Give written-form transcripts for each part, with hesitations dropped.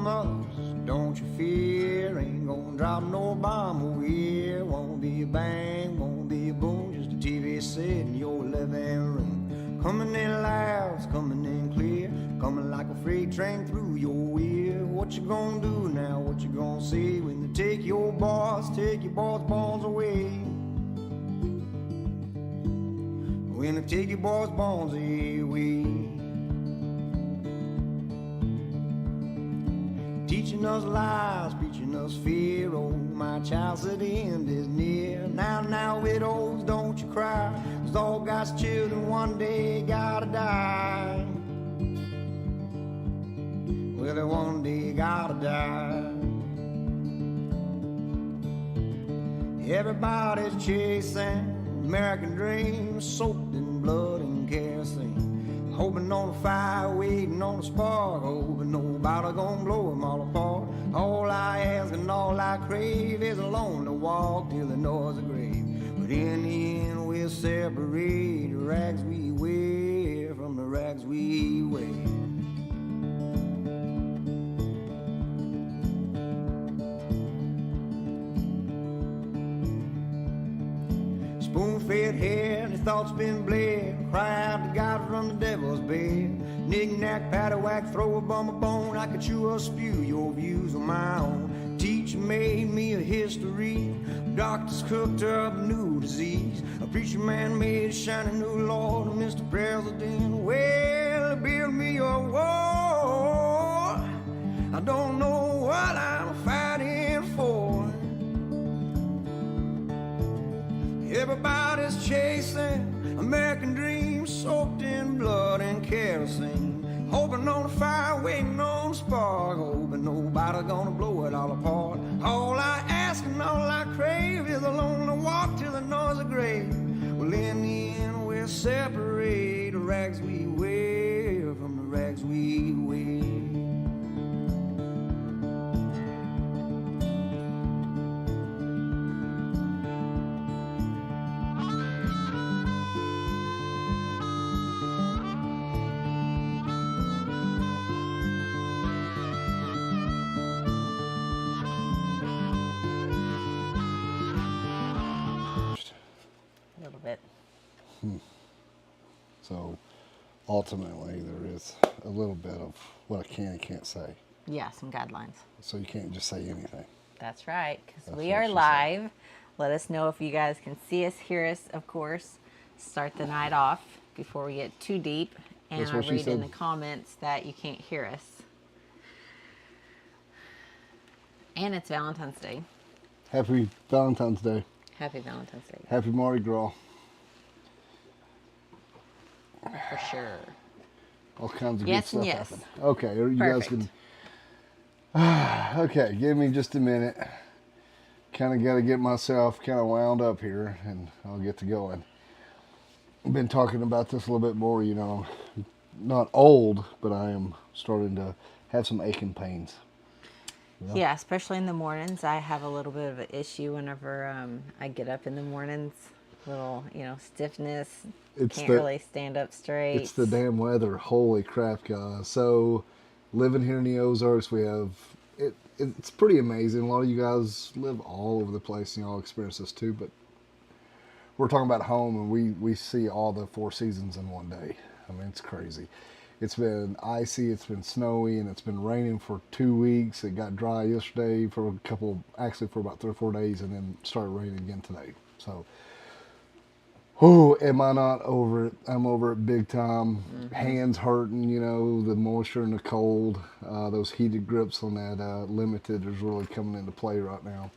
mothers, don't you fear. Ain't gonna drop no bomb over here. Won't be a bang, won't be a boom, just a TV set in your living room. Coming in loud, it's coming in clear, coming like a freight train through your ear. What you gonna do now, what you gonna say when they take your boss bones away? When they take your boss bones away. Teaching us lies, preaching us fear. Oh, my child said the end is near. Now, widows, don't you cry, 'cause all God's children one day gotta die. Well, they one day gotta die. Everybody's chasing American dreams, soaked in blood and kerosene. Hoping on a fire, waiting on a spark, hoping nobody gonna blow them all apart. All I ask and all I crave is alone to walk till the noise of grave. But in the end we'll separate the rags we wear from the rags we wear. Spoon-fed hair and his thoughts been bled. Cry out to God from the devil's bed. Knick-knack, paddywhack, throw a bum a bone. I could chew or spew your views on my own. Teacher made me a history. Doctors cooked up a new disease. A preacher man made a shiny new Lord. Mr. President, well, build me a wall. I don't know what I'm fighting for. Everybody's chasing American dreams, soaked in blood and kerosene. Hoping on a fire, waiting on a spark, hoping nobody's gonna blow it all apart. All I ask and all I crave is alone to walk till the noise of grave. Well, in the end we'll separate the rags we wear from the rags we wear. So ultimately there is a little bit of what I can and can't say. Yeah, some guidelines. So you can't just say anything. That's right, because That's we what are she live. said. Let us know if you guys can see us, hear us, of course. Start the night off before we get too deep. And That's I what she read in said. the comments that you can't hear us. And it's Valentine's Day. Happy Valentine's Day. Happy Valentine's Day, Happy Mardi Gras. for sure. All kinds of Yes good and stuff yes. happen. Okay, you guys Perfect. can... Okay, give me just a minute. Kind of got to get myself kind of wound up here, and I'll get to going. I've been talking about this a little bit more, you know. Not old, but I am starting to have some aching pains. Yeah, especially in the mornings. I have a little bit of an issue whenever I get up in the mornings. Little, stiffness. Can't really stand up straight. It's the damn weather. Holy crap, guys. So, living here in the Ozarks, we have... It's pretty amazing. A lot of you guys live all over the place, and y'all experience this too, but we're talking about home, and we see all the 4 seasons in one day. I mean, it's crazy. It's been icy, it's been snowy, and it's been raining for 2 weeks. It got dry yesterday for about 3 or 4 days, and then started raining again today. So, am I not over it? I'm over it big time. Mm-hmm. Hands hurting, the moisture and the cold. Those heated grips on that Limited is really coming into play right now.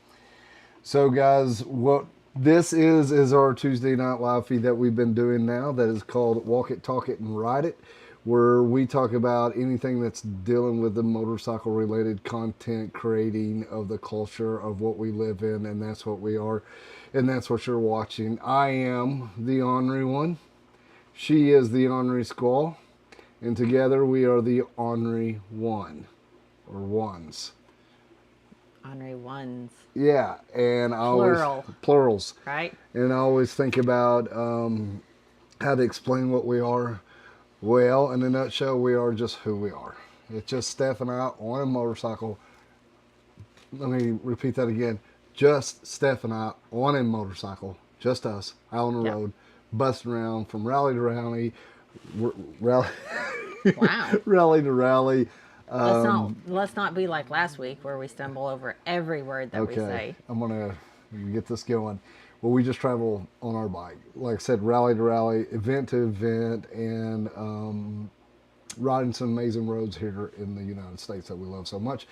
So, guys, what this is our Tuesday night live feed that we've been doing now. That is called Walk It, Talk It, and Ride It, where we talk about anything that's dealing with the motorcycle related content creating of the culture of what we live in, and that's what we are, and that's what you're watching. I am the Ornery One. She is the Ornery Squall, and together we are the Ornery One, or Ones. Ornery Ones. Yeah, and plurals, right? And I always think about how to explain what we are. Well, in a nutshell, we are just who we are. It's just Steph and I on a motorcycle. Let me repeat that again. Just Steph and I on a motorcycle. Just us out on the road, busting around from rally to rally. Rally, Wow. rally to rally. Let's not be like last week where we stumble over every word that we say. I'm gonna get this going. Well, we just travel on our bike. Like I said, rally to rally, event to event, and riding some amazing roads here in the United States that we love so much.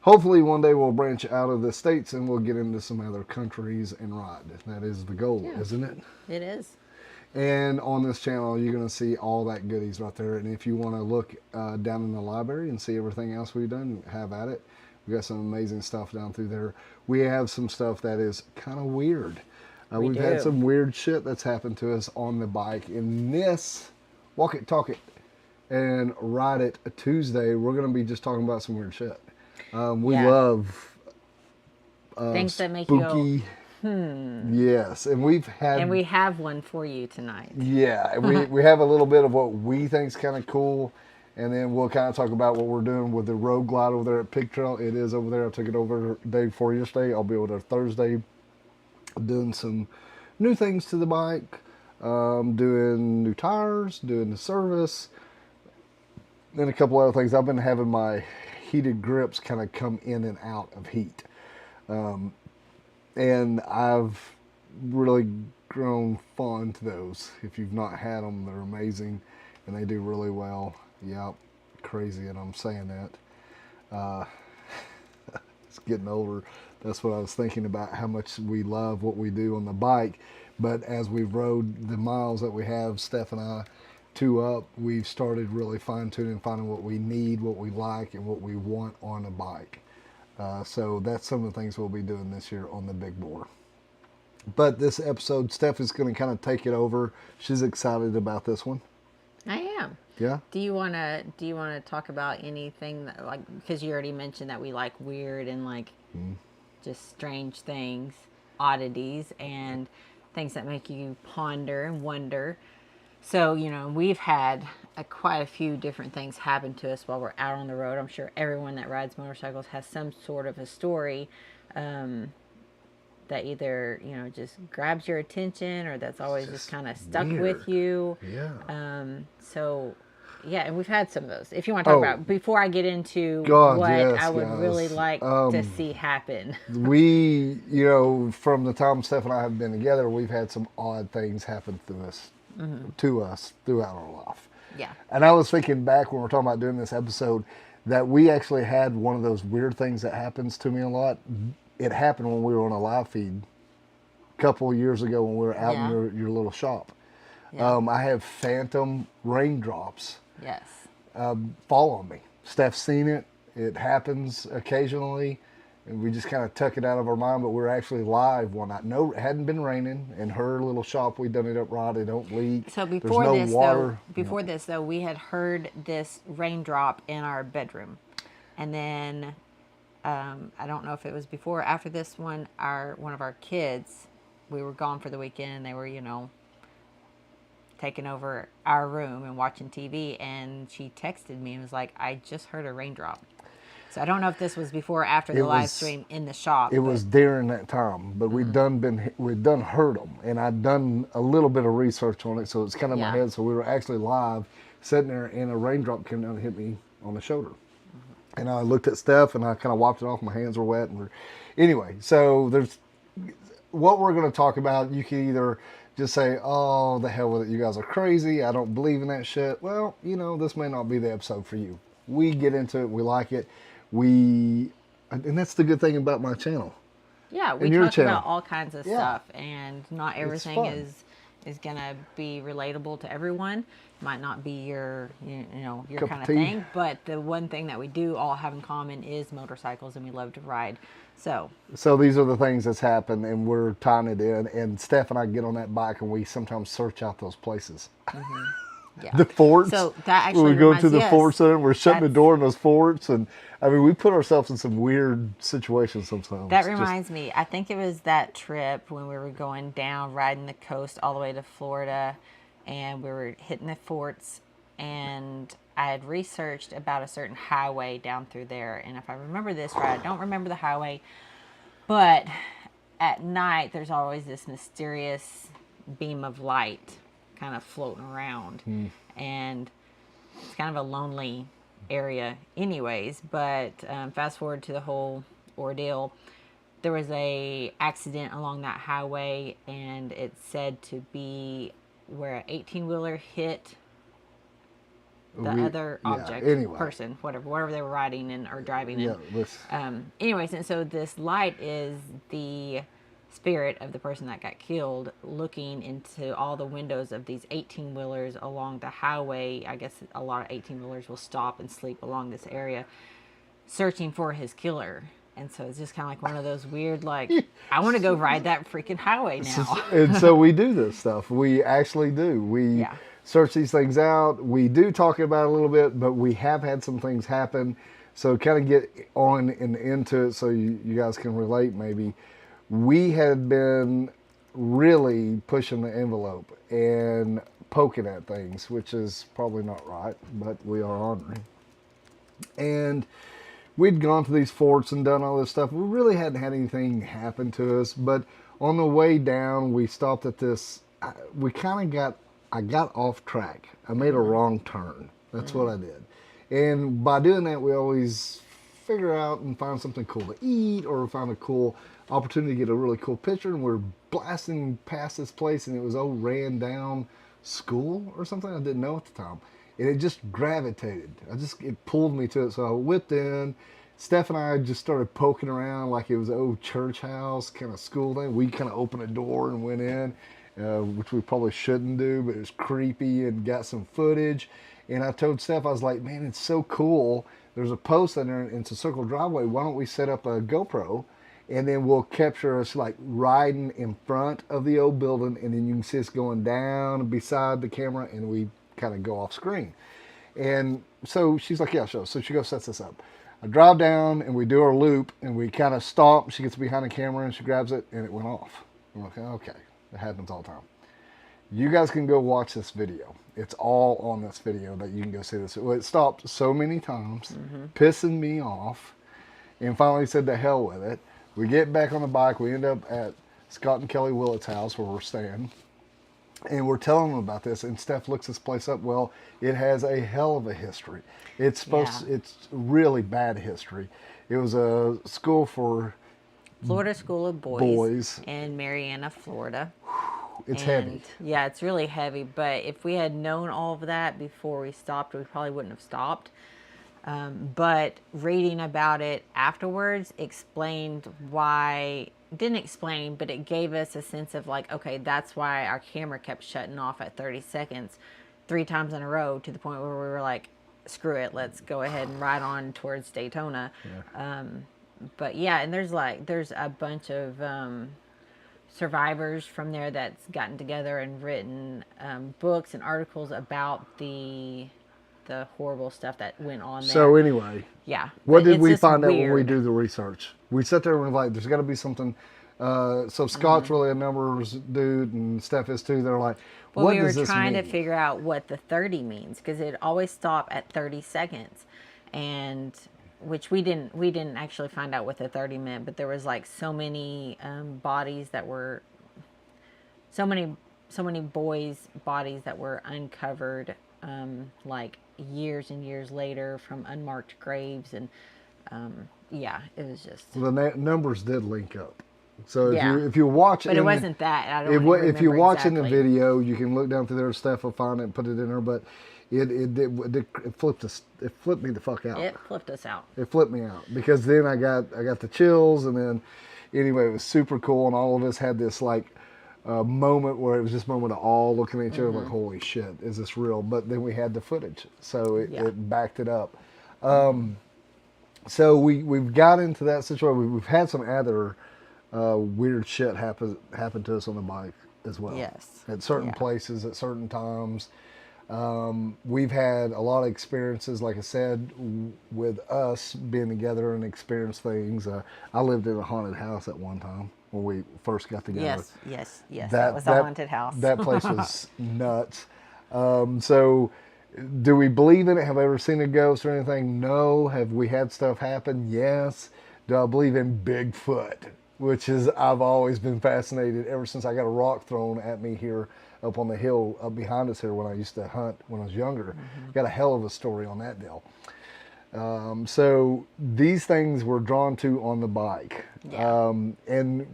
Hopefully one day we'll branch out of the States and we'll get into some other countries and ride. That is the goal, isn't it? It is. And on this channel, you're going to see all that goodies right there. And if you want to look down in the library and see everything else we've done, have at it. We've got some amazing stuff down through there. We have some stuff that is kind of weird. We've had some weird shit that's happened to us on the bike. In this Walk It, Talk It, and Ride It Tuesday, we're going to be just talking about some weird shit. We love things that make spooky, you go, Yes, and we have one for you tonight. Yeah, we have a little bit of what we think is kind of cool, and then we'll kind of talk about what we're doing with the road glide over there at Pig Trail. It is over there. I took it over the day before yesterday. I'll be over there Thursday doing some new things to the bike, doing new tires, doing the service, and a couple other things. I've been having my heated grips kind of come in and out of heat. And I've really grown fond to those. If you've not had them, they're amazing and they do really well. Yep, crazy, and I'm saying that. It's getting older. That's what I was thinking about, how much we love what we do on the bike. But as we've rode the miles that we have, Steph and I, two up, we've started really fine-tuning, finding what we need, what we like, and what we want on a bike. So that's some of the things we'll be doing this year on the big bore. But this episode, Steph is going to kind of take it over. She's excited about this one. I am. Yeah. Do you want to talk about anything that, like, because you already mentioned that we like weird and like just strange things, oddities, and things that make you ponder and wonder. So, you know, we've had quite a few different things happen to us while we're out on the road. I'm sure everyone that rides motorcycles has some sort of a story that either, you know, just grabs your attention or that's always just kind of stuck with you. Yeah. So, yeah, and we've had some of those. If you want to talk about, before I get into I would really like to see happen. We, you know, from the time Steph and I have been together, we've had some odd things happen to us throughout our life. Yeah. And I was thinking back when we were talking about doing this episode that we actually had one of those weird things that happens to me a lot. It happened when we were on a live feed a couple of years ago when we were out in your little shop. Yeah. I have phantom raindrops fall on me. Steph's seen it. It happens occasionally. And we just kind of tuck it out of our mind, but we're actually live one night. No, it hadn't been raining. In her little shop, we done it up right. It don't leak. So before this, though, we had heard this raindrop in our bedroom. And then, I don't know if it was before or after this one, one of our kids, we were gone for the weekend, and they were, you know, taking over our room and watching TV. And she texted me and was like, I just heard a raindrop. So I don't know if this was before or after the live stream in the shop. It was during that time, but we'd done heard them, and I'd done a little bit of research on it, so it's kind of in my head. So we were actually live, sitting there, and a raindrop came down and hit me on the shoulder. And I looked at Steph, and I kind of wiped it off. My hands were wet. Anyway, so there's what we're going to talk about. You can either just say, "Oh, the hell with it! You guys are crazy. I don't believe in that shit." Well, you know, this may not be the episode for you. We get into it. We like it. And that's the good thing about my channel. Yeah, we talk about all kinds of stuff, and not everything is gonna be relatable to everyone. Might not be your your kind of thing, but the one thing that we do all have in common is motorcycles, and we love to ride. So these are the things that's happened, and we're tying it in. And Steph and I get on that bike, and we sometimes search out those places. Yeah. The forts. So that actually we go to the fort center. We're shutting the door in those forts, and I mean, we put ourselves in some weird situations sometimes. That reminds me. I think it was that trip when we were going down, riding the coast all the way to Florida, and we were hitting the forts, and I had researched about a certain highway down through there, and if I remember this right, I don't remember the highway, but at night there's always this mysterious beam of light kind of floating around, and it's kind of a lonely area anyways. But fast forward to the whole ordeal, there was a accident along that highway, and it's said to be where an 18-wheeler hit the other object, anyway. person, whatever they were riding in or driving in. Anyways, and so this light is the spirit of the person that got killed looking into all the windows of these 18-wheelers along the highway. I guess a lot of 18-wheelers will stop and sleep along this area searching for his killer. And so it's just kind of like one of those weird, like, I want to go ride that freaking highway now. And so we do this stuff. We actually do. We search these things out. We do talk about it a little bit, but we have had some things happen. So kind of get on and into it so you guys can relate maybe. We had been really pushing the envelope and poking at things, which is probably not right, but we are ornery. And we'd gone to these forts and done all this stuff. We really hadn't had anything happen to us, but on the way down, we stopped at this. I got off track. I made a wrong turn. That's what I did. And by doing that, we always figure out and find something cool to eat, or find a cool opportunity to get a really cool picture. And we're blasting past this place, and it was old ran down school or something I didn't know at the time. And it just gravitated. It pulled me to it. So I whipped in. Steph and I just started poking around like it was an old church house kind of school thing. We kind of opened a door and went in, which we probably shouldn't do, but it was creepy, and got some footage. And I told Steph, I was like, man, it's so cool. There's a post in there, and it's a circle driveway. Why don't we set up a GoPro, and then we'll capture us like riding in front of the old building, and then you can see us going down beside the camera, and we kind of go off screen. And so she's like, yeah, sure. So she goes, sets us up. I drive down, and we do our loop, and we kind of stop. She gets behind the camera, and she grabs it, and it went off. I'm like, okay, it happens all the time. You guys can go watch this video. It's all on this video that you can go see this. Well, it stopped so many times, pissing me off, and finally said to hell with it. We get back on the bike. We end up at Scott and Kelly Willett's house where we're staying. And we're telling them about this, and Steph looks this place up. Well, it has a hell of a history. It's really bad history. It was a school for Florida School of Boys in Marianna, Florida. It's heavy. Yeah, it's really heavy. But if we had known all of that before we stopped, we probably wouldn't have stopped. But reading about it afterwards explained why. Didn't explain, but it gave us a sense of like, okay, that's why our camera kept shutting off at 30 seconds 3 times in a row, to the point where we were like, screw it, let's go ahead and ride on towards Daytona. But yeah, and there's a bunch of survivors from there that's gotten together and written books and articles about the horrible stuff that went on there. So anyway, yeah, what did we find out when we do the research? We sat there and we're like, there's got to be something. So Scott's really a numbers dude, and Steph is too. They're like, well, what we does were this trying mean? to figure out what the 30 means, because it always stopped at 30 seconds, and which we didn't actually find out what the 30 meant. But there was like so many bodies that were so many boys' bodies that were uncovered, like years and years later from unmarked graves, and yeah, it was just. Well, the numbers did link up. So if you watch, but it wasn't that. I don't remember if you're watching exactly. the video, you can look down through there. Steph will find it and put it in there. But it flipped us. It flipped me the fuck out. It flipped us out. It flipped me out, because then I got the chills, and then anyway, it was super cool, and all of us had this like moment where it was just a moment of all looking at each other like, holy shit, is this real? But then we had the footage, so it backed it up. So we've got into that situation. We've had some other weird shit happen to us on the bike as well. Yes. At certain places, at certain times. We've had a lot of experiences, like I said, with us being together and experience things. I lived in a haunted house at one time when we first got together. Yes. That was a haunted house. That place was nuts. So Do we believe in it? Have I ever seen a ghost or anything? No. Have we had stuff happen? Yes. Do I believe in Bigfoot? Which is, I've always been fascinated ever since I got a rock thrown at me here up on the hill up behind us here when I used to hunt when I was younger. Got a hell of a story on that deal. So these things we're drawn to on the bike. Yeah. And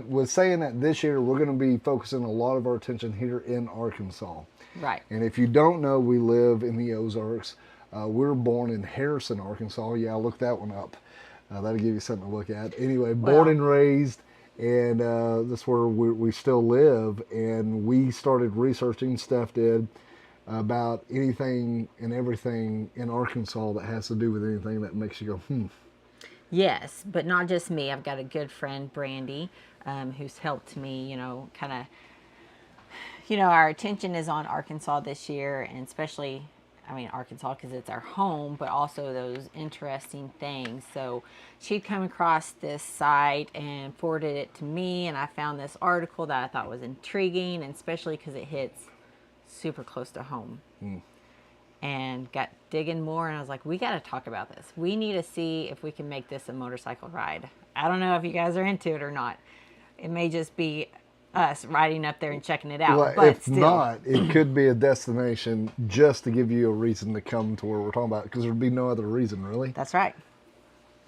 with saying that this year we're going to be focusing a lot of our attention here in Arkansas. Right. And if you don't know, we live in the Ozarks. We were born in Harrison, Arkansas. Yeah, look that one up. That'll give you something to look at. Anyway, born and raised, and that's where we still live. And we started researching, Steph did, about anything and everything in Arkansas that has to do with anything that makes you go, Yes, but not just me. I've got a good friend, Brandy, who's helped me, kind of, our attention is on Arkansas this year, and especially, Arkansas because it's our home, but also those interesting things. So she'd come across this site and forwarded it to me, and I found this article that I thought was intriguing, and especially because it hits super close to home. And got digging more, and I was like, we got to talk about this. We need to see if we can make this a motorcycle ride. I don't know if you guys are into it or not. It may just be us riding up there and checking it out. well, but if still. not, it could be a destination just to give you a reason to come to where we're talking about, because there'd be no other reason, really. That's right.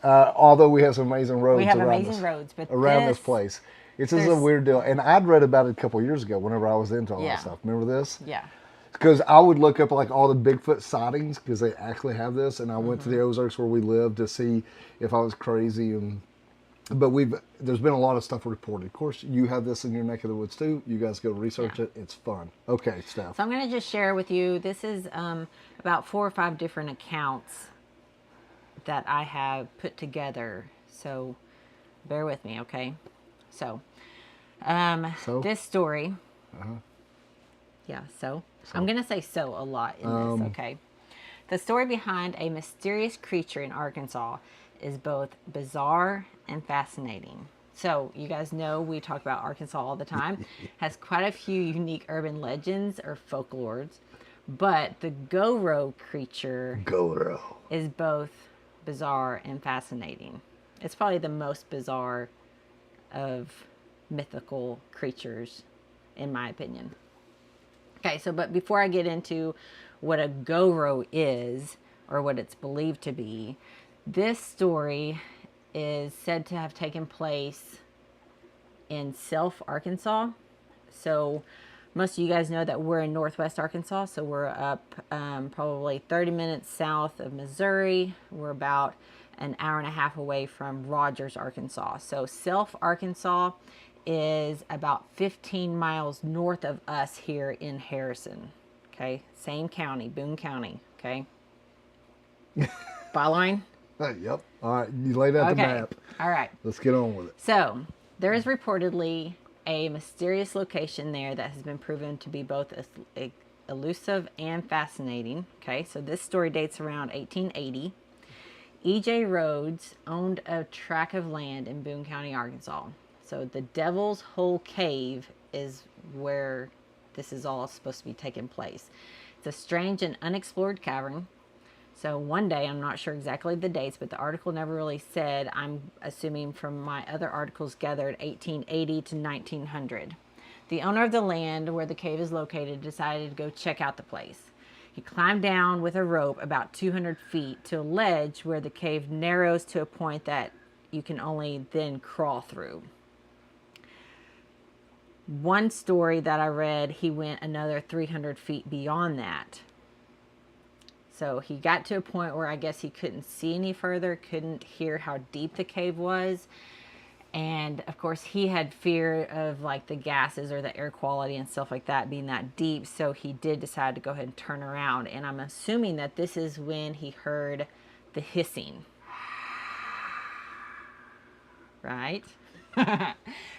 Although we have some amazing roads We have around amazing us, roads, but around this place. It's just a weird deal. And I'd read about it a couple of years ago whenever I was into all that stuff. Remember this? Yeah. Because I would look up like all the Bigfoot sightings because they actually have this. And I went to the Ozarks where we live to see if I was crazy. But there's been a lot of stuff reported. Of course, you have this in your neck of the woods too. You guys go research it. It's fun. Okay, Steph. So I'm going to just share with you. This is about 4 or 5 different accounts that I have put together. So bear with me, okay? So, this story. Yeah, so. I'm going to say so a lot in this, okay? The story behind a mysterious creature in Arkansas is both bizarre and fascinating. So, you guys know we talk about Arkansas all the time. Has quite a few unique urban legends or folklores. But the Goro creature is both bizarre and fascinating. It's probably the most bizarre of mythical creatures, in my opinion. Okay, so but before I get into what a Goro is, or what it's believed to be, this story is said to have taken place in Self, Arkansas. So most of you guys know that we're in Northwest Arkansas, so we're up probably 30 minutes south of Missouri. We're about an hour and a half away from Rogers, Arkansas. So Self, Arkansas is about 15 miles north of us here in Harrison. Okay, same county, Boone County. Okay, following? Yep. All right, you laid out the map. All right. Let's get on with it. So there is reportedly a mysterious location there that has been proven to be both elusive and fascinating. Okay, so this story dates around 1880. E.J. Rhodes owned a tract of land in Boone County, Arkansas. So the Devil's Hole Cave is where this is all supposed to be taking place. It's a strange and unexplored cavern. So one day, I'm not sure exactly the dates, but the article never really said. I'm assuming from my other articles gathered 1880 to 1900. The owner of the land where the cave is located decided to go check out the place. He climbed down with a rope about 200 feet to a ledge where the cave narrows to a point that you can only then crawl through. One story that I read, he went another 300 feet beyond that. So he got to a point where I guess he couldn't see any further, couldn't hear how deep the cave was. And of course he had fear of like the gases or the air quality and stuff like that being that deep. So he did decide to go ahead and turn around. And I'm assuming that this is when he heard the hissing. Right?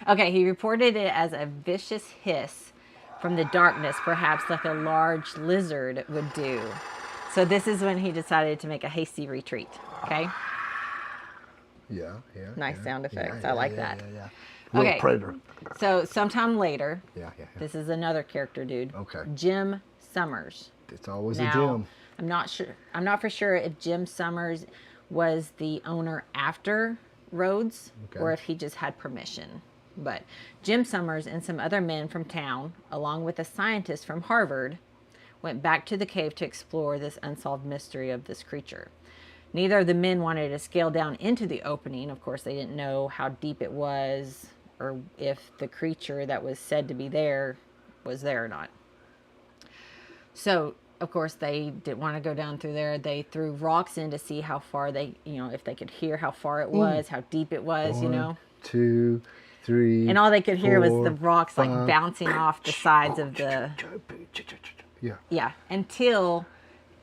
Okay, he reported it as a vicious hiss from the darkness, perhaps like a large lizard would do. So this is when he decided to make a hasty retreat. Okay? Yeah. Nice sound effects. I like that. Yeah. Little Okay. predator. So sometime later, Yeah. this is another character, dude. Okay. Jim Summers. It's always Now, a Jim. I'm not sure. I'm not for sure if Jim Summers was the owner after Rhodes or if he just had permission. But Jim Summers and some other men from town, along with a scientist from Harvard, went back to the cave to explore this unsolved mystery of this creature. Neither of the men wanted to scale down into the opening. Of course, they didn't know how deep it was or if the creature that was said to be there was there or not. So, of course, they didn't want to go down through there. They threw rocks in to see how far if they could hear how far it was, how deep it was, 1, 2, 3. And all they could hear 4, was the rocks like 5. bouncing off the sides of the... Yeah. Yeah, until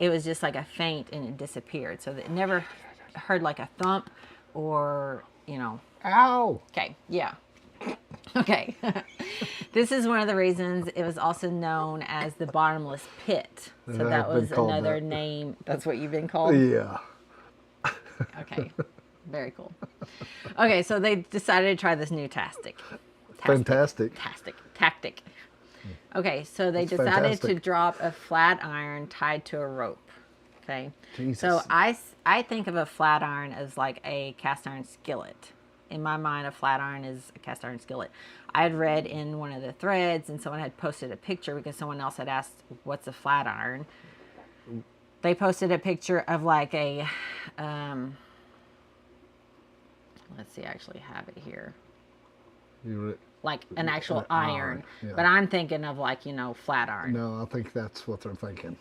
it was just like a faint and it disappeared. So it never heard like a thump or, Ow! Okay, yeah. Okay. This is one of the reasons it was also known as the bottomless pit. So that was another name. That's what you've been called? Yeah. Okay. Very cool. Okay, so they decided to try this new tactic. Fantastic. Tactic. Okay, so they decided fantastic. to drop a flat iron tied to a rope. Okay. Jesus. So I think of a flat iron as like a cast iron skillet. In my mind, a flat iron is a cast iron skillet. I had read in one of the threads, and someone had posted a picture because someone else had asked, what's a flat iron? They posted a picture of like a, let's see, I actually have it here. Like an actual iron. Yeah. But I'm thinking of like, flat iron. No, I think that's what they're thinking.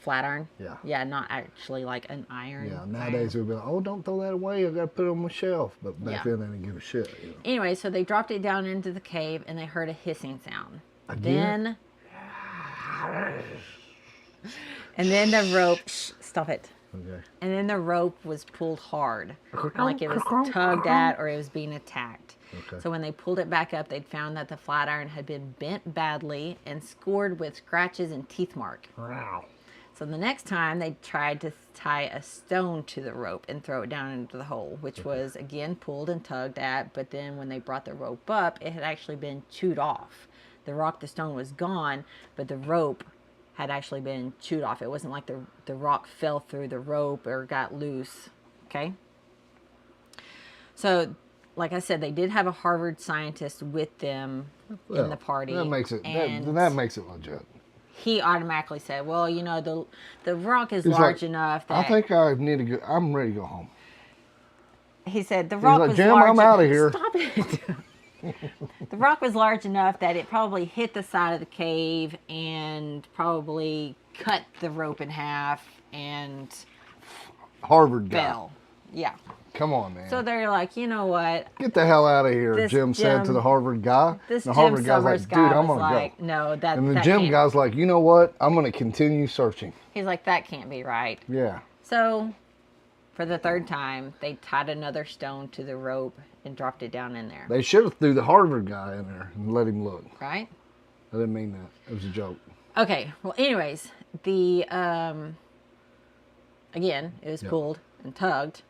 Flat iron? Yeah. Yeah, not actually like an iron. Yeah, nowadays we'd be like, oh, don't throw that away. I got to put it on my shelf. But back then, they didn't give a shit. Anyway, so they dropped it down into the cave and they heard a hissing sound. Again? Then the rope, stop it. Okay. And then the rope was pulled hard. Like it was tugged at or it was being attacked. Okay. So when they pulled it back up, they'd found that the flat iron had been bent badly and scored with scratches and teeth marks. Wow. So the next time they tried to tie a stone to the rope and throw it down into the hole, which was again pulled and tugged at, but then when they brought the rope up, it had actually been chewed off. The stone was gone, but the rope had actually been chewed off. It wasn't like the rock fell through the rope or got loose, okay? So, like I said, they did have a Harvard scientist with them in the party. That makes it, and that makes it legit. he automatically said, well, the rock is large enough that... I think I need to go, I'm ready to go home. He said, the rock was Jim, large... I'm out of here. Stop it. The rock was large enough that it probably hit the side of the cave and probably cut the rope in half and Harvard guy. fell. Yeah. Come on, man. So they're like, you know what? Get the hell out of here, This Jim said to the Harvard guy. This the Jim Harvard guy's Summers like, guy dude, I'm was going to like, go. no, that And the that Jim can't. guy's like, you know what? I'm going to continue searching. He's like, that can't be right. Yeah. So, for the third time, they tied another stone to the rope and dropped it down in there. They should have threw the Harvard guy in there and let him look. Right? I didn't mean that. It was a joke. Okay. Well, anyways, the again, it was pulled and tugged.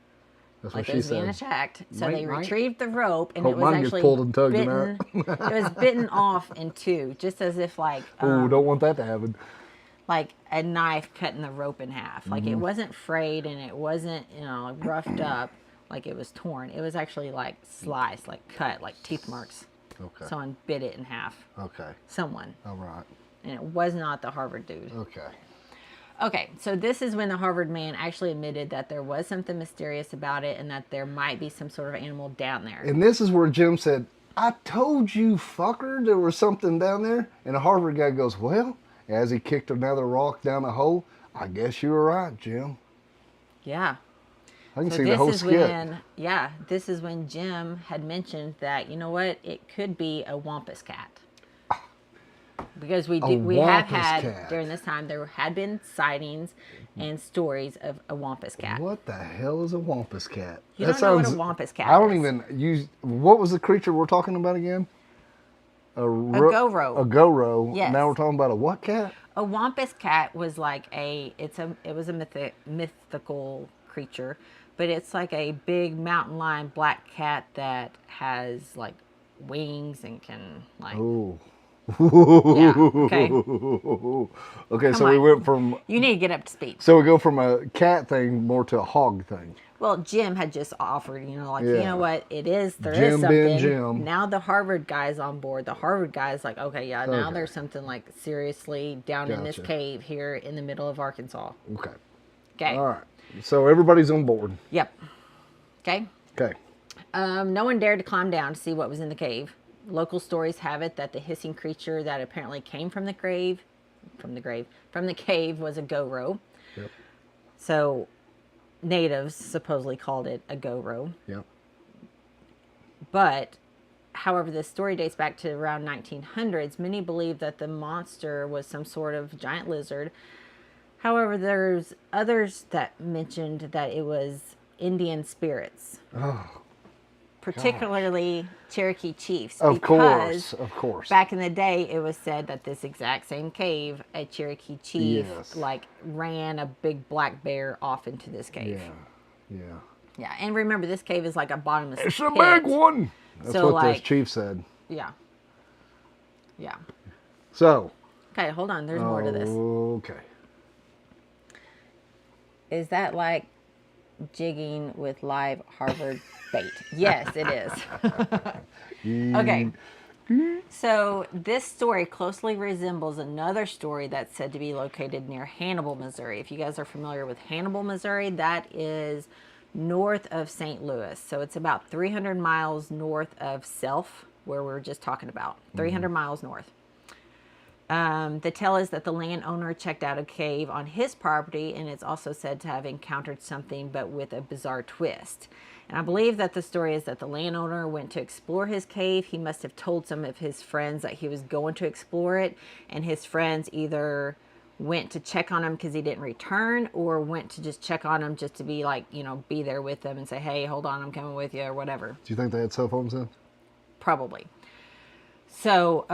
That's Like what it she was being said. attacked. So Right, they right. retrieved the rope and Hope it was mine gets actually pulled and tugged in bitten. It was bitten off in two, just as if like Ooh, don't want that to happen. like a knife cutting the rope in half. Like Mm-hmm. it wasn't frayed and it wasn't, roughed up like it was torn. It was actually like sliced, like cut, like teeth marks. Okay. Someone bit it in half. Okay. Someone. All right. And it was not the Harvard dude. Okay. Okay, so this is when the Harvard man actually admitted that there was something mysterious about it and that there might be some sort of animal down there. And this is where Jim said, I told you, fucker, there was something down there. And the Harvard guy goes, well, as he kicked another rock down the hole, I guess you were right, Jim. Yeah. I can So see the this whole is skit. this is when Jim had mentioned that, you know what, it could be a wampus cat. Because we have wampus had, cat. during this time, there had been sightings and stories of a wampus cat. What the hell is a wampus cat? You don't know what a wampus cat I don't is. even use. What was the creature we're talking about again? A goro. A goro. Yes. Now we're talking about a what cat? A wampus cat was like it was a mythical creature, but it's like a big mountain lion black cat that has like wings and can like Oh. Yeah, okay. Okay, so Come we on. went from, You need to get up to speed. so we go from a cat thing more to a hog thing. Well, Jim had just offered, like, you Yeah. know what? There is Jim something. being Jim. Now the Harvard guy's on board. The Harvard guy's like, okay, yeah, now Okay. there's something like seriously down in this Gotcha. cave here in the middle of Arkansas. Okay. Okay. All right. So everybody's on board. Yep. Okay. Okay. No one dared to climb down to see what was in the cave. Local stories have it that the hissing creature that apparently came from the cave was a goro. Yep. So natives supposedly called it a goro. Yep. But, however, this story dates back to around 1900s. Many believe that the monster was some sort of giant lizard. However, there's others that mentioned that it was Indian spirits. Oh, particularly Cherokee chiefs. of because course. back in the day, it was said that this exact same cave, a Cherokee chief, Yes. ran a big black bear off into this cave. Yeah. Yeah, and remember, this cave is like a bottomless It's a pit. big one. That's So, what this chief said. Yeah. Yeah. So. Okay, hold on. There's more to this. Okay. Is that like jigging with live Harvard bait? Yes, it is. Okay. So this story closely resembles another story that's said to be located near Hannibal, Missouri. If you guys are familiar with Hannibal, Missouri, that is north of St. Louis. So it's about 300 miles north of Self, where we were just talking about. 300 miles north. The tale is that the landowner checked out a cave on his property, and it's also said to have encountered something, but with a bizarre twist. And I believe that the story is that the landowner went to explore his cave. He must have told some of his friends that he was going to explore it, and his friends either went to check on him because he didn't return, or went to just check on him just to be like, be there with them and say, hey, hold on, I'm coming with you, or whatever. Do you think they had cell phones then? Probably. So,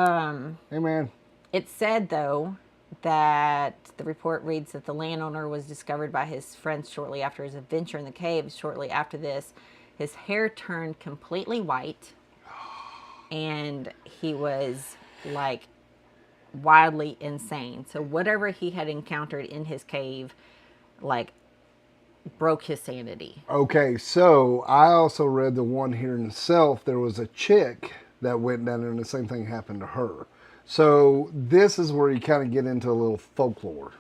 Hey, man. it said, though, that the report reads that the landowner was discovered by his friends shortly after his adventure in the cave. Shortly after this, his hair turned completely white, and he was, like, wildly insane. So whatever he had encountered in his cave, like, broke his sanity. Okay, so I also read the one here in the Self. There was a chick that went down there, and the same thing happened to her. So this is where you kind of get into a little folklore,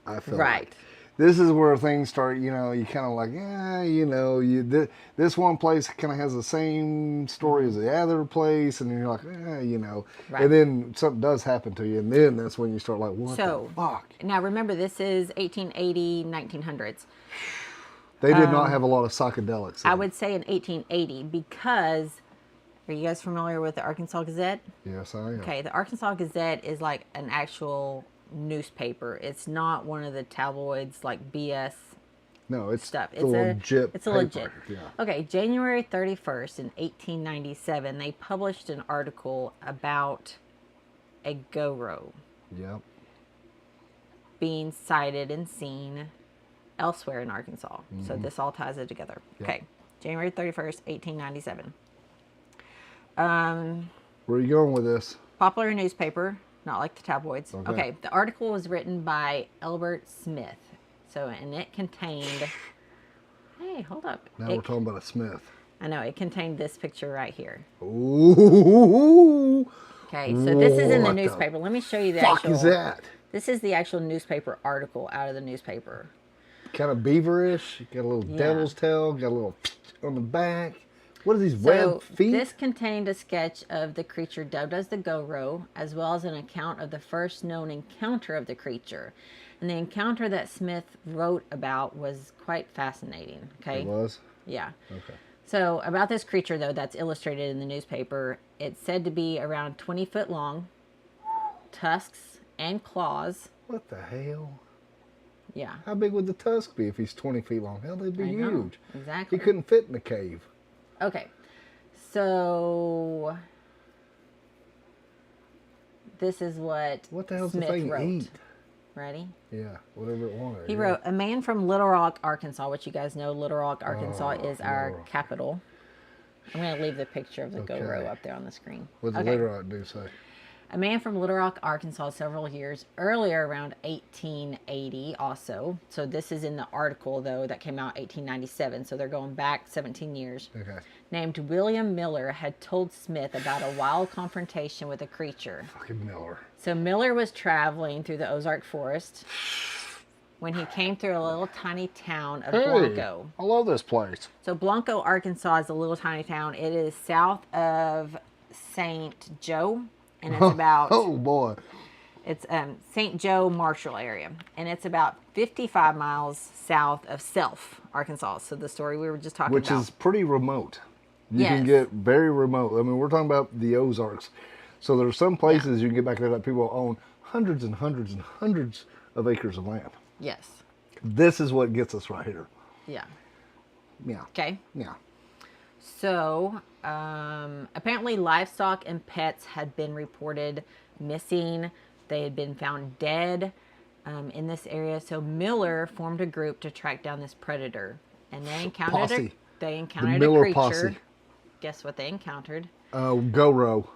I feel Right. like. This is where things start, you kind of like, this one place kind of has the same story as the other place, and you're like, Right. And then something does happen to you, and then that's when you start like, what the fuck? Now remember, this is 1880, 1900s. They did not have a lot of psychedelics. I would say in 1880 because, are you guys familiar with the Arkansas Gazette? Yes, I am. Okay, the Arkansas Gazette is like an actual newspaper. It's not one of the tabloids like BS No, it's stuff. the legit It's a paper. legit. Yeah. Okay, January 31st in 1897, they published an article about a goro Yep. being sighted and seen elsewhere in Arkansas. So this all ties it together. Yep. Okay, January 31st, 1897. Where are you going with this? Popular newspaper, not like the tabloids. Okay. Okay, the article was written by Elbert Smith. So, and it contained, hey, hold up. Now we're talking about a Smith. I know, it contained this picture right here. Ooh. Okay, so this is in the What the newspaper. Let me show you the Fuck actual. is that? This is the actual newspaper article out of the newspaper. Kind of beaverish. Got a little Yeah. devil's tail. Got a little on the back. What are these So web feet? this contained a sketch of the creature dubbed as the Goro, as well as an account of the first known encounter of the creature. And the encounter that Smith wrote about was quite fascinating. Okay. It was? Yeah. Okay. So about this creature, though, that's illustrated in the newspaper, it's said to be around 20 foot long, tusks and claws. What the hell? Yeah. How big would the tusk be if he's 20 feet long? Hell, they'd be I know, huge. exactly. He couldn't fit in the cave. Okay. So this is what What the hell's Smith the thing wrote. eat? Ready? Yeah, whatever it wanted. He yeah. wrote, a man from Little Rock, Arkansas, which you guys know Little Rock, Arkansas is our Little Rock. capital. I'm going to leave the picture of the Okay. Goro up there on the screen. What did Okay. Little Rock do say? A man from Little Rock, Arkansas, several years earlier, around 1880 also. So this is in the article, though, that came out 1897. So they're going back 17 years. Okay. Named William Miller had told Smith about a wild confrontation with a creature. Fucking Miller. So Miller was traveling through the Ozark Forest when he came through a little tiny town of Blanco. I love this place. So Blanco, Arkansas is a little tiny town. It is south of St. Joe, and it's about... Oh, boy. It's St. Joe, Marshall area, and it's about 55 miles south of Self, Arkansas. So the story we were just talking about. Which is pretty remote. You can get very remote. I mean, we're talking about the Ozarks. So there are some places you can get back there that people own hundreds and hundreds and hundreds of acres of land. Yes. This is what gets us right here. Yeah. Yeah. Okay. Yeah. So apparently livestock and pets had been reported missing. They had been found dead in this area. So Miller formed a group to track down this predator. And they encountered a creature. Posse. Guess what they encountered? Goro.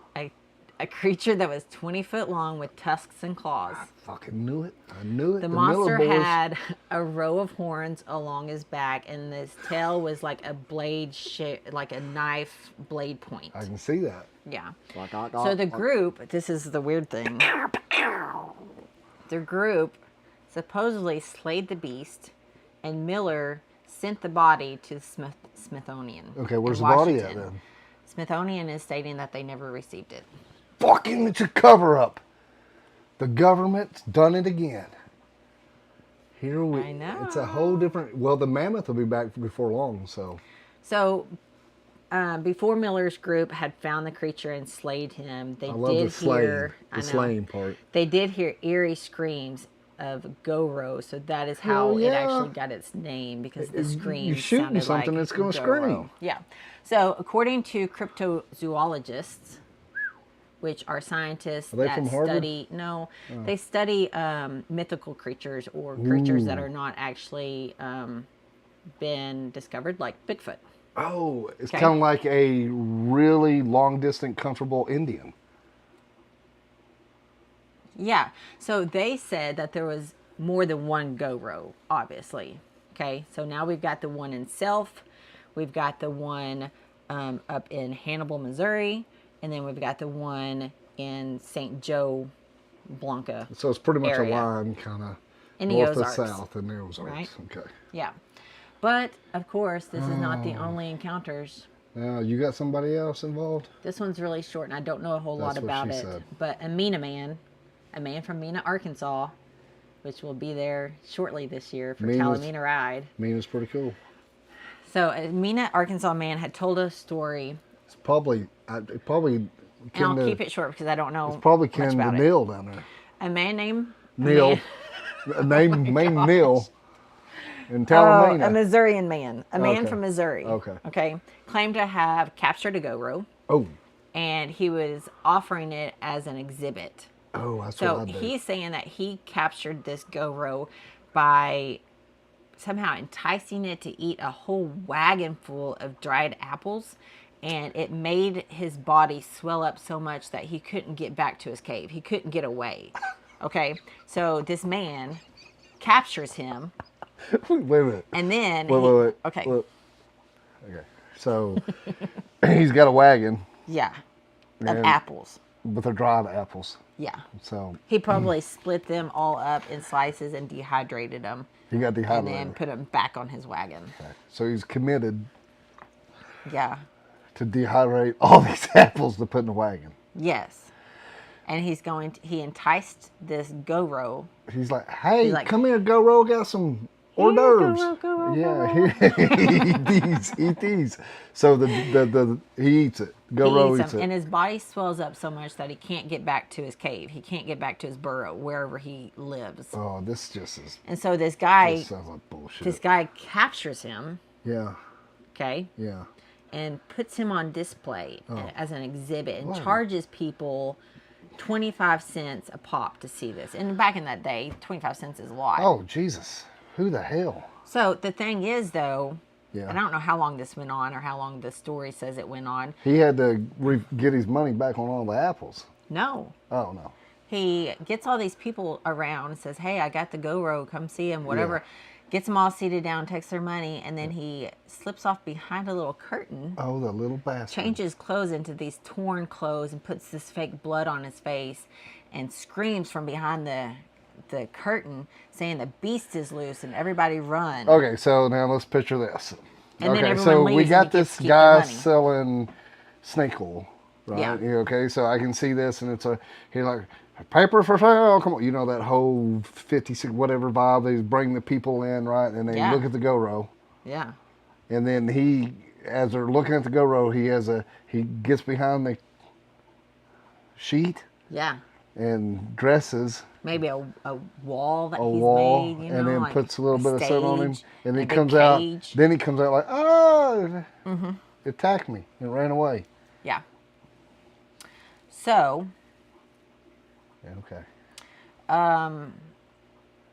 A creature that was 20 foot long with tusks and claws. I fucking knew it. I knew it. The monster had a row of horns along his back, and his tail was like a blade shape, like a knife blade point. I can see that. Yeah. So the group, this is the weird thing. The group supposedly slayed the beast, and Miller sent the body to the Smithsonian. Okay, where's in the body at Washington. then? Smithsonian is stating that they never received it. Fucking, it's a cover-up. The government's done it again. Here we... I know. It's a whole different... Well, the mammoth will be back before long, so... So, before Miller's group had found the creature and slayed him, they did hear... The slaying part. They did hear eerie screams of Goro, so that is how it actually got its name, because the scream You're shooting sounded something like that's going to Goro. scream. Yeah. So, according to cryptozoologists, which are scientists they that from Harvard? study... No, they study mythical creatures or creatures that are not actually been discovered, like Bigfoot. Oh, it's kind of like a really long-distance, comfortable Indian. Yeah. So they said that there was more than one Goro, obviously. Okay. So now we've got the one in Self. We've got the one up in Hannibal, Missouri. And then we've got the one in St. Joe, Blanca. So it's pretty much area. a line kind of In the north to Ozarks. south in the Ozarks. Right? Okay. Yeah. But, of course, this is not the only encounters. Now, you got somebody else involved? This one's really short, and I don't know a whole lot That's what about she it. said. But a man from Mena, Arkansas, which will be there shortly this year for Talamina Ride. Mena's pretty cool. So a Mena, Arkansas man had told a story. It's probably And I'll keep it short because I don't know It's probably much kin to about it. Neil down there. A man named Neil. A name named Neil. In Talamina. a Missourian man. A man Okay. from Missouri. Okay. Claimed to have captured a Goro. Oh. And he was offering it as an exhibit. Oh, that's So what I do. he's saying that he captured this Goro by somehow enticing it to eat a whole wagon full of dried apples, and it made his body swell up so much that he couldn't get back to his cave. He couldn't get away. Okay, so this man captures him. Wait a minute. And then Wait. Okay. Look. Okay. So he's got a wagon. Yeah. Of And- apples. with the dried apples. Yeah. So He probably split them all up in slices and dehydrated them. he got And dehydrated. then put them back on his wagon. Okay. So he's committed Yeah. to dehydrate all these apples to put in the wagon. Yes. And he enticed this Goro. He's like, hey, He's like, come here, Goro, got some hors d'oeuvres. Goro, Yeah, eat these. So he eats it. Goro He eats it. and his body swells up so much that he can't get back to his cave. He can't get back to his burrow, wherever he lives. Oh, this just is. And so this guy, This sounds like bullshit. this guy captures him, Yeah, okay, yeah. and puts him on display Oh. as an exhibit and Wow. charges people 25 cents a pop to see this. And back in that day, 25 cents is a lot. Oh, Jesus. Who the hell? So the thing is, though, Yeah. and I don't know how long this went on or how long the story says it went on. He had to get his money back on all the apples. No. Oh, no. He gets all these people around and says, hey, I got the GoPro, come see him, whatever. Yeah. Gets them all seated down, takes their money, and then he slips off behind a little curtain, Oh, the little bastard. changes clothes into these torn clothes, and puts this fake blood on his face, and screams from behind the curtain, saying the beast is loose, and everybody run. Okay, so now let's picture this. And then okay, everyone so leaves we and got he gets this to keep their guy money. selling snake oil, right? Yeah. Okay, so I can see this, and he's like, paper for sale, come on. You know that whole 56 whatever vibe. They bring the people in, right? And they Yeah. look at the GoPro. Yeah. And then as they're looking at the GoPro, he gets behind the sheet Yeah. and dresses Maybe a wall that a he's wall, made, you know, and then like puts a little bit of sun on him, stage, and a he big comes out. cage. Then he comes out like, oh, it attacked me and ran away. Yeah. So, Yeah, okay.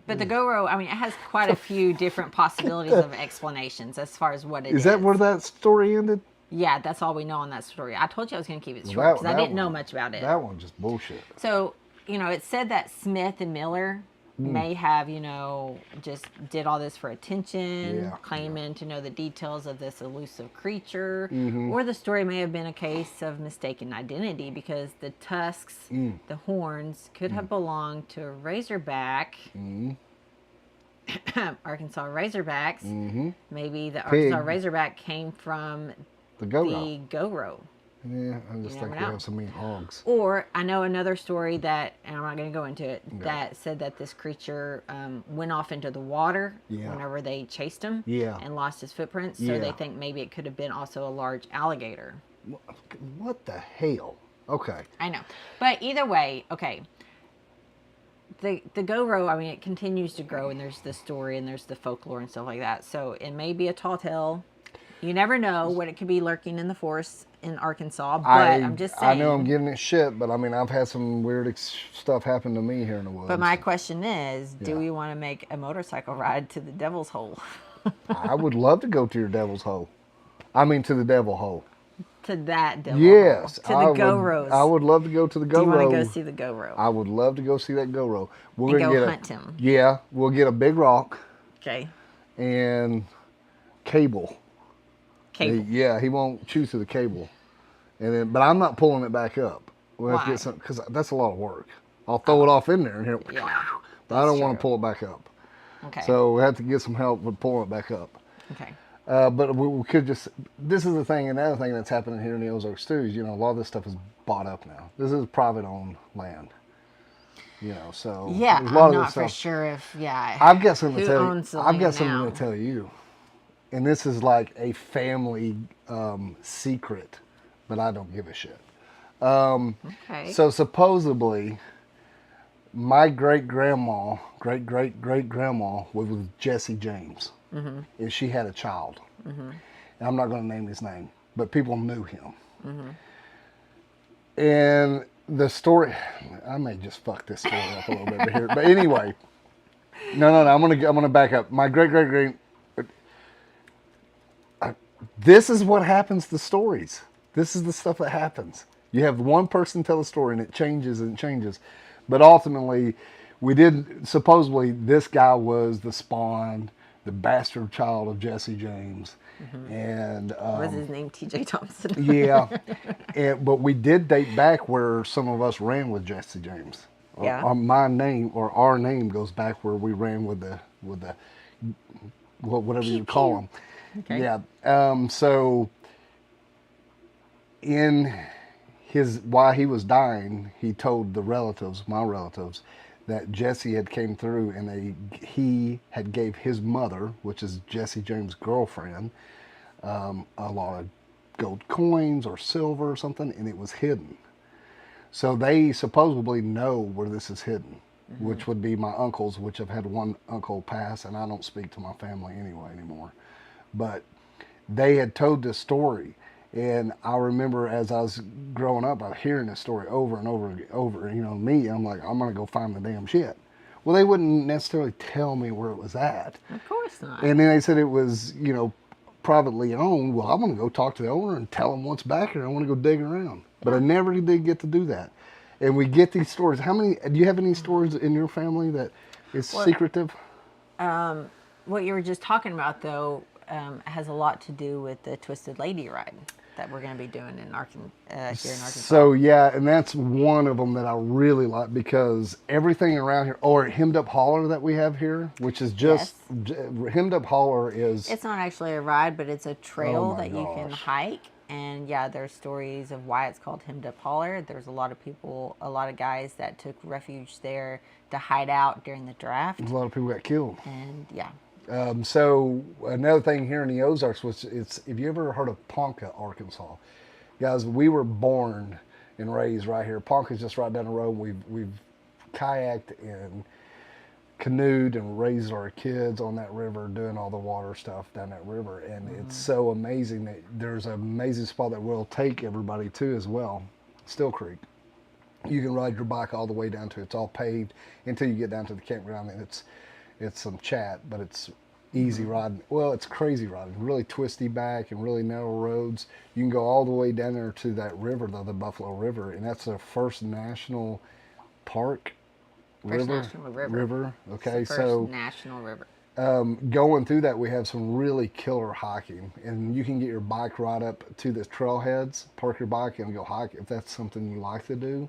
but the GoPro, I mean, it has quite a few different possibilities of explanations as far as what it is. Is that where that story ended? Yeah, that's all we know on that story. I told you I was going to keep it short because I didn't know much about it. That one just bullshit. So, you know, it said that Smith and Miller may have, you know, just did all this for attention, Yeah, claiming to know the details of this elusive creature. Mm-hmm. Or the story may have been a case of mistaken identity because the tusks, the horns, could have belonged to a razorback. Arkansas Razorbacks. Maybe the Arkansas Razorback came from The GoPro. the GoPro. Yeah, I just You think never we know. have so many hogs. Or I know another story that, and I'm not going to go into it, that said that this creature went off into the water Yeah. whenever they chased him Yeah. and lost his footprints. So Yeah. they think maybe it could have been also a large alligator. What the hell? Okay. I know. But either way, okay. The GoPro, I mean, it continues to grow, and there's the story and there's the folklore and stuff like that. So it may be a tall tale. You never know what it could be lurking in the forest in Arkansas, but I'm just saying. I know I'm giving it shit, but I mean, I've had some weird stuff happen to me here in the woods. But my question is, do Yeah. we want to make a motorcycle ride to the Devil's Hole? I would love to go to your devil's hole. I mean, to the devil hole. To that Devil Yes. Hole? To the GoPros. I would love to go to the Do you GoPro. want to go see the GoPro? I would love to go see that GoPro. And go hunt him. Yeah, we'll get a big rock Okay. and cable. Cable. Yeah, he won't chew through the cable, and then but I'm not pulling it back up. We'll have to Why? get some because that's a lot of work. I'll throw it off in there and hear it, Yeah, but I don't want true. to pull it back up. Okay. So we have to get some help with pulling it back up. Okay. But we could just. This is the thing, and the other thing that's happening here in the Ozarks too is a lot of this stuff is bought up now. This is private owned land. So Yeah, there's a lot I'm of not this for stuff. sure if, I've got something who to tell owns you. the I've got land something now? to tell you, and this is like a family secret, but I don't give a shit. Okay. So supposedly, my great grandma was with Jesse James, and she had a child. And I'm not going to name his name, but people knew him. And the story, I may just fuck this story up a little bit here, but anyway, no, I'm gonna back up. My great. This is what happens to stories. This is the stuff that happens. You have one person tell a story and it changes and changes. But ultimately, supposedly this guy was the spawn, the bastard child of Jesse James. And What's his name? T.J. Thompson. yeah. But we did date back where some of us ran with Jesse James. Yeah. My name or our name goes back where we ran with the whatever you call him. Okay. Yeah. So while he was dying, he told my relatives, that Jesse had came through and he had gave his mother, which is Jesse James' girlfriend, a lot of gold coins or silver or something, and it was hidden. So they supposedly know where this is hidden, which would be my uncles, which I've had one uncle pass, and I don't speak to my family anymore. But they had told this story, and I remember as I was growing up, I was hearing this story over and over. Me, I'm like, I'm going to go find the damn shit. Well, they wouldn't necessarily tell me where it was at. Of course not. And then they said it was, privately owned. Well, I'm going to go talk to the owner and tell him what's back here. I want to go dig around. But I never did get to do that. And we get these stories. How many? Do you have any stories in your family that is secretive? What you were just talking about, though, has a lot to do with the Twisted Lady ride that we're going to be doing in here in Arkansas. So yeah, and that's one of them that I really like because everything around here, or Hemmed Up Holler that we have here, which is just Hemmed Up Holler is. It's not actually a ride, but it's a trail my that you can gosh. hike. And yeah, there's stories of why it's called Hemmed Up Holler. There's a lot of guys that took refuge there to hide out during the draft. A lot of people got killed. And yeah. So another thing here in the Ozarks was if you ever heard of Ponca, Arkansas, guys, we were born and raised right here. Ponca's just right down the road. We've kayaked and canoed and raised our kids on that river, doing all the water stuff down that river, and it's so amazing that there's an amazing spot that we'll take everybody to as well, Still Creek. You can ride your bike all the way down to it's all paved until you get down to the campground, and it's some chat, but it's easy riding. Well, it's crazy riding, really twisty back and really narrow roads. You can go all the way down there to that river, the Buffalo River, and that's the first national park river. Okay, so national river. Going through that, we have some really killer hiking, and you can get your bike right up to the trailheads, park your bike and go hike if that's something you like to do.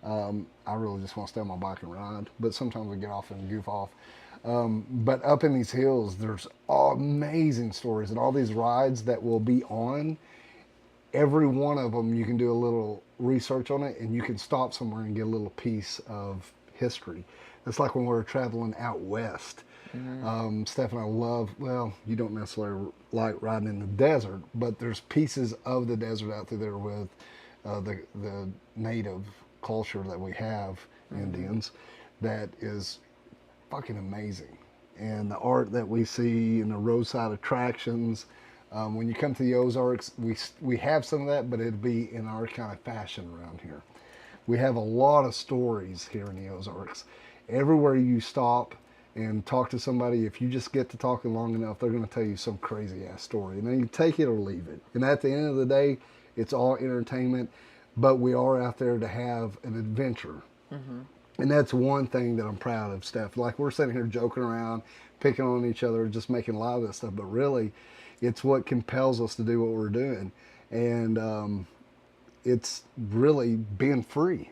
I really just want to stay on my bike and ride, but sometimes we get off and goof off. But up in these hills, there's amazing stories and all these rides that will be on. Every one of them, you can do a little research on it, and you can stop somewhere and get a little piece of history. It's like when we were traveling out west. Steph and I love, well, you don't necessarily like riding in the desert, but there's pieces of the desert out through there with the native culture that we have, Indians, that is fucking amazing. And the art that we see and the roadside attractions. When you come to the Ozarks, we have some of that, but it'd be in our kind of fashion around here. We have a lot of stories here in the Ozarks. Everywhere you stop and talk to somebody, if you just get to talking long enough, they're going to tell you some crazy ass story. And then you take it or leave it. And at the end of the day, it's all entertainment, but we are out there to have an adventure. And that's one thing that I'm proud of, Steph. Like, we're sitting here joking around, picking on each other, just making light of this stuff, but really, it's what compels us to do what we're doing. And it's really being free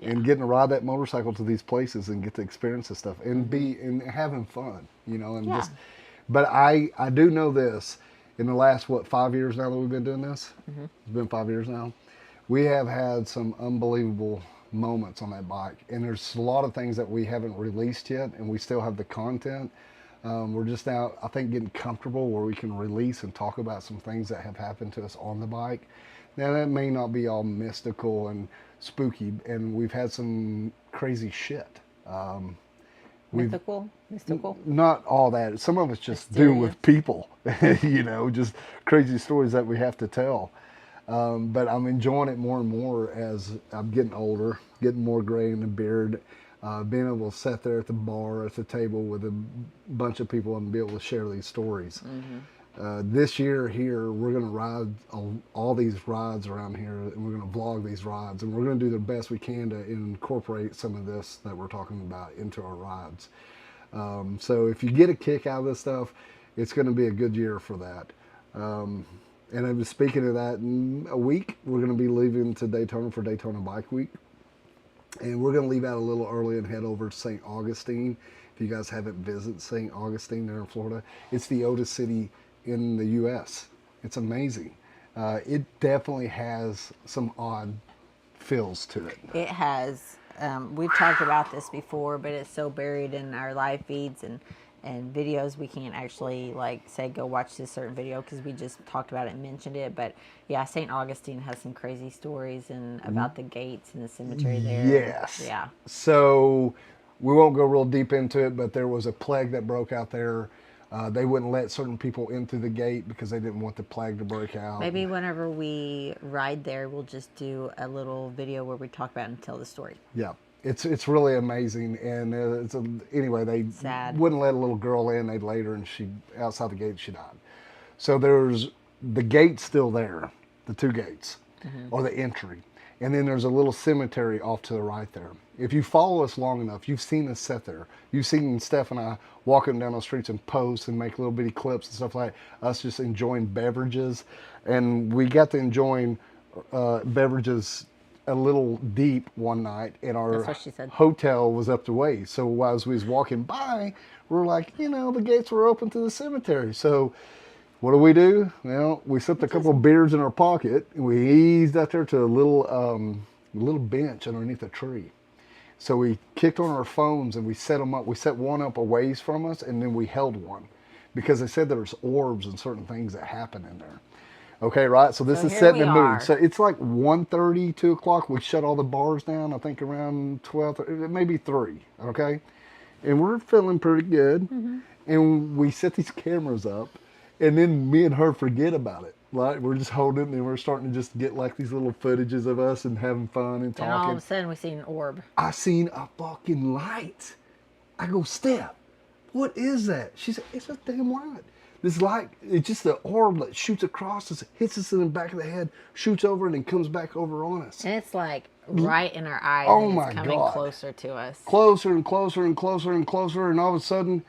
and getting to ride that motorcycle to these places and get to experience this stuff and and having fun, you know, and just, but I do know this, in the last, 5 years now that we've been doing this, it's been 5 years now, we have had some unbelievable moments on that bike, and there's a lot of things that we haven't released yet, and we still have the content. We're just now, I think, getting comfortable where we can release and talk about some things that have happened to us on the bike. Now, that may not be all mystical and spooky, and we've had some crazy shit. Mystical? Not all that. Some of it's just doing with people, you know, just crazy stories that we have to tell. But I'm enjoying it more and more as I'm getting older, getting more gray in the beard, being able to sit there at the bar, at the table with a bunch of people and be able to share these stories. This year here, we're going to ride all these rides around here, and we're going to vlog these rides, and we're going to do the best we can to incorporate some of this that we're talking about into our rides. So if you get a kick out of this stuff, it's going to be a good year for that. And I'm speaking of that, in a week, we're going to be leaving to Daytona for Daytona Bike Week. And we're going to leave out a little early and head over to St. Augustine. If you guys haven't visited St. Augustine there in Florida, it's the oldest city in the U.S. It's amazing. It definitely has some odd feels to it. It has. We've talked about this before, but it's so buried in our live feeds and videos, we can't actually say go watch this certain video because we just talked about it and mentioned it. But yeah, St. Augustine has some crazy stories and about the gates and the cemetery there. Yes. Yeah. So we won't go real deep into it, but there was a plague that broke out there. They wouldn't let certain people in through the gate because they didn't want the plague to break out. Maybe whenever we ride there, we'll just do a little video where we talk about it and tell the story. Yeah. It's really amazing, and anyway, they wouldn't let a little girl in. They'd laid her, and outside the gate she died. So there's the gate's still there, the two gates, or the entry. And then there's a little cemetery off to the right there. If you follow us long enough, you've seen us sit there. You've seen Steph and I walking down the streets and post and make little bitty clips and stuff like that, us just enjoying beverages. And we got to enjoying beverages a little deep one night, and our That's what she said. hotel was up the way. So as we was walking by, we were like, the gates were open to the cemetery. So what do? Well, we slipped a couple of beers in our pocket, and we eased out there to a little bench underneath a tree. So we kicked on our phones and we set them up. We set one up a ways from us, and then we held one because they said there's orbs and certain things that happen in there. Okay, right? So this is here setting we the are. mood. So it's like 1:30, 2 o'clock. We shut all the bars down, I think around 12, maybe 3, okay? And we're feeling pretty good. And we set these cameras up, and then me and her forget about it. Right? We're just holding it, and we're starting to just get like these little footages of us and having fun and talking. And all of a sudden we see an orb. I seen a fucking light. I go, Steph, what is that? She said, it's a damn light. This light, it's just the orb that shoots across us, hits us in the back of the head, shoots over, and then comes back over on us. And it's like right in our eyes. Oh and my it's coming God. closer to us. Closer and closer and closer and closer, and all of a sudden,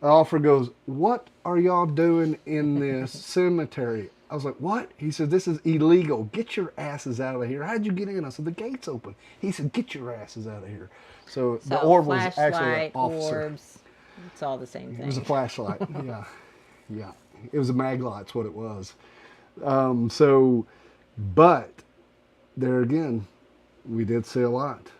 the officer goes, what are y'all doing in this cemetery? I was like, what? He said, this is illegal. Get your asses out of here. How'd you get in? I said, the gate's open. He said, get your asses out of here. So the orb was actually an flashlight, officer. orbs, it's all the same thing. It was a flashlight. Yeah. It was a mag light's what it was. But there again, we did see a lot.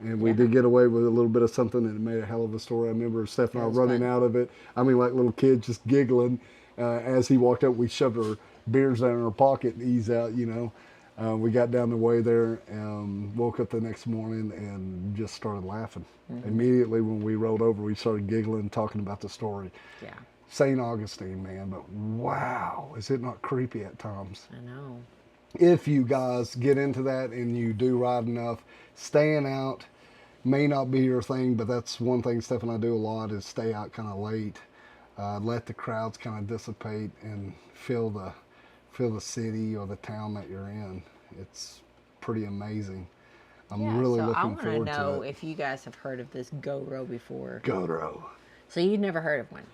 And we did get away with a little bit of something that made a hell of a story. I remember Steph and I running out of it. I mean, like little kids just giggling. As he walked up, we shoved our beers down in our pocket and eased out, We got down the way there and woke up the next morning and just started laughing. Immediately when we rolled over, we started giggling, talking about the story. Yeah. St. Augustine, man, but wow, is it not creepy at times? I know. If you guys get into that and you do ride enough, staying out may not be your thing, but that's one thing Steph and I do a lot is stay out kind of late, let the crowds kind of dissipate and feel the city or the town that you're in. It's pretty amazing. I'm really looking forward to it. I want to know if you guys have heard of this GoRo before. GoRo. So you've never heard of one?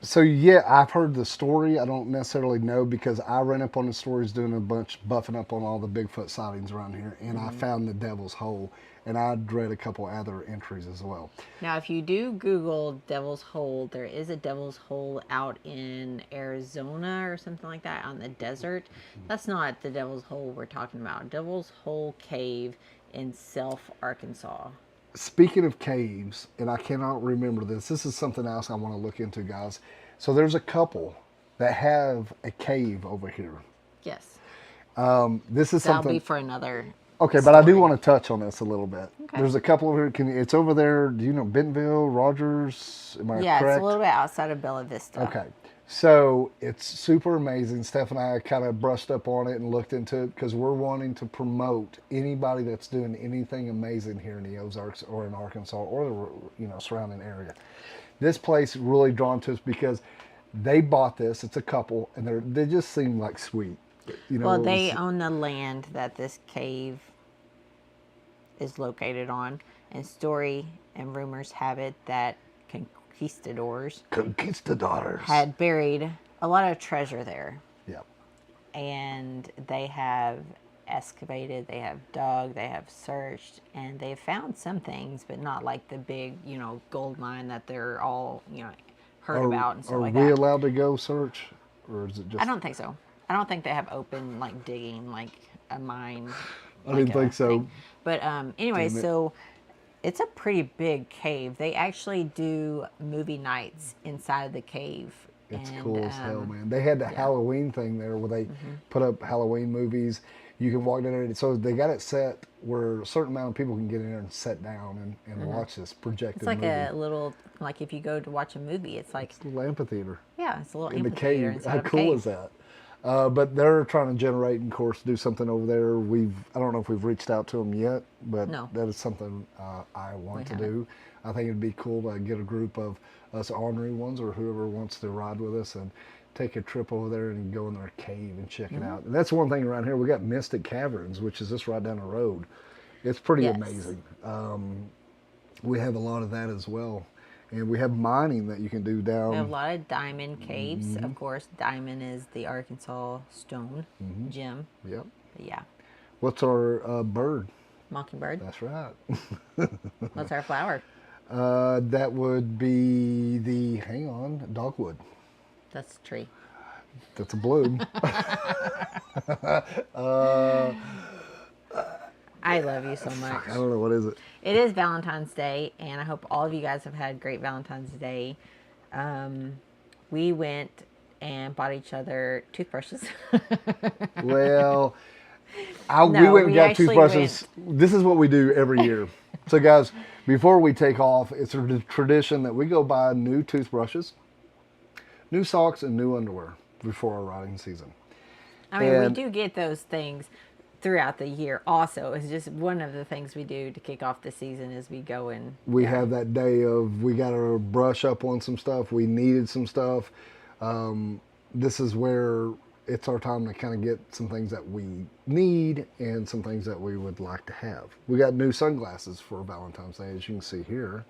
So yeah, I've heard the story. I don't necessarily know because I ran up on the stories doing a bunch, buffing up on all the Bigfoot sightings around here, and I found the Devil's Hole, and I'd read a couple other entries as well. Now, if you do Google Devil's Hole, there is a Devil's Hole out in Arizona or something like that on the desert. That's not the Devil's Hole we're talking about. Devil's Hole Cave in Self, Arkansas. Speaking of caves, and I cannot remember this is something else I want to look into, guys. So there's a couple that have a cave over here. Yes. This is That'll something. be for another. Okay, but I do want to touch on this a little bit. Okay. There's a couple over here. It's over there. Do you know Bentonville, Rogers? Am I Yeah, correct? it's a little bit outside of Bella Vista. Okay. So it's super amazing. Steph and I kind of brushed up on it and looked into it because we're wanting to promote anybody that's doing anything amazing here in the Ozarks or in Arkansas or the surrounding area. This place really drawn to us because they bought this. It's a couple, and they just seem like sweet. Well, they own the land that this cave is located on, and story and rumors have it that conquistadors had buried a lot of treasure there. Yep. And they have excavated, they have dug, they have searched, and they've found some things, but not like the big, gold mine that they're all, heard about and stuff like that. Are we allowed to go search, or is it just? I don't think so. I don't think they have open digging like a mine. I didn't think so. Thing. But anyway, so it's a pretty big cave. They actually do movie nights inside of the cave. It's cool as hell, man. They had the Halloween thing there where they put up Halloween movies. You can walk down there. So they got it set where a certain amount of people can get in there and sit down and watch this projected movie. It's like a little, if you go to watch a movie, it's like... It's a little amphitheater. Yeah, it's a little in the amphitheater cave. How cool is that? But they're trying to generate, and of course, do something over there. I don't know if we've reached out to them yet, but that is something I want to do. I think it'd be cool to get a group of us Ornery Ones or whoever wants to ride with us and take a trip over there and go in their cave and check it out. And that's one thing around here. We got Mystic Caverns, which is just right down the road. It's pretty Yes. amazing. We have a lot of that as well. And we have mining that you can do down. We have a lot of diamond caves. Of course, diamond is the Arkansas stone gem. Yep. But yeah, What's our bird? mockingbird. That's right. What's our flower? That would be the, hang on, dogwood. That's a tree. That's a bloom. I love you so much. I don't know, what is it? It is Valentine's Day, and I hope all of you guys have had great Valentine's Day. We went and bought each other toothbrushes. Well, we No, went and we got actually toothbrushes. This is what we do every year. So, guys, before we take off, it's a tradition that we go buy new toothbrushes, new socks, and new underwear before our riding season. I mean, And- we do get those things throughout the year also. It's just one of the things we do to kick off the season is we go and We have that day of we got to brush up on some stuff. We needed some stuff. This is where it's our time to kind of get some things that we need and some things that we would like to have. We got new sunglasses for Valentine's Day, as you can see here.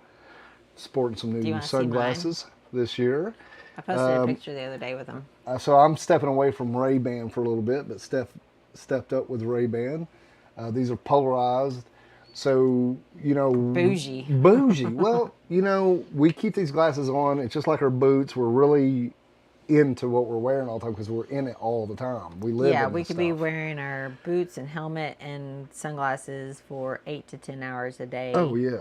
Sporting some Do you new wanna see mine? sunglasses this year. I posted a picture the other day with them. So I'm stepping away from Ray-Ban for a little bit, but Steph stepped up with Ray-Ban. These are polarized. So, you know. Bougie. Bougie. Well, you know, we keep these glasses on. It's just like our boots. We're really into what we're wearing all the time because we're in it all the time. We live Yeah, in we this could be stuff. wearing our boots and helmet and sunglasses for 8 to 10 hours a day. Oh, yeah.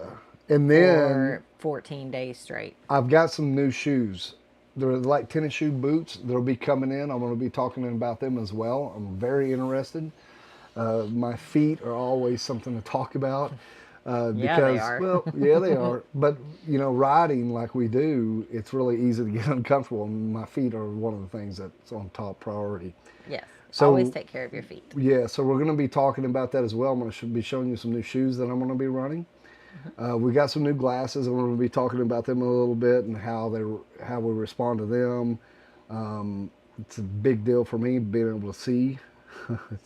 And then For 14 days straight. I've got some new shoes. They're like tennis shoe boots. They'll be coming in. I'm going to be talking about them as well. I'm very interested. My feet are always something to talk about. Because, they are. Well, yeah, they are. But, you know, riding like we do, it's really easy to get uncomfortable. And my feet are one of the things that's on top priority. Yes. So- Always take care of your feet. Yeah, so we're going to be talking about that as well. I'm going to be showing you some new shoes that I'm going to be running. We got some new glasses, and we're going to be talking about them a little bit and how we respond to them. It's a big deal for me being able to see.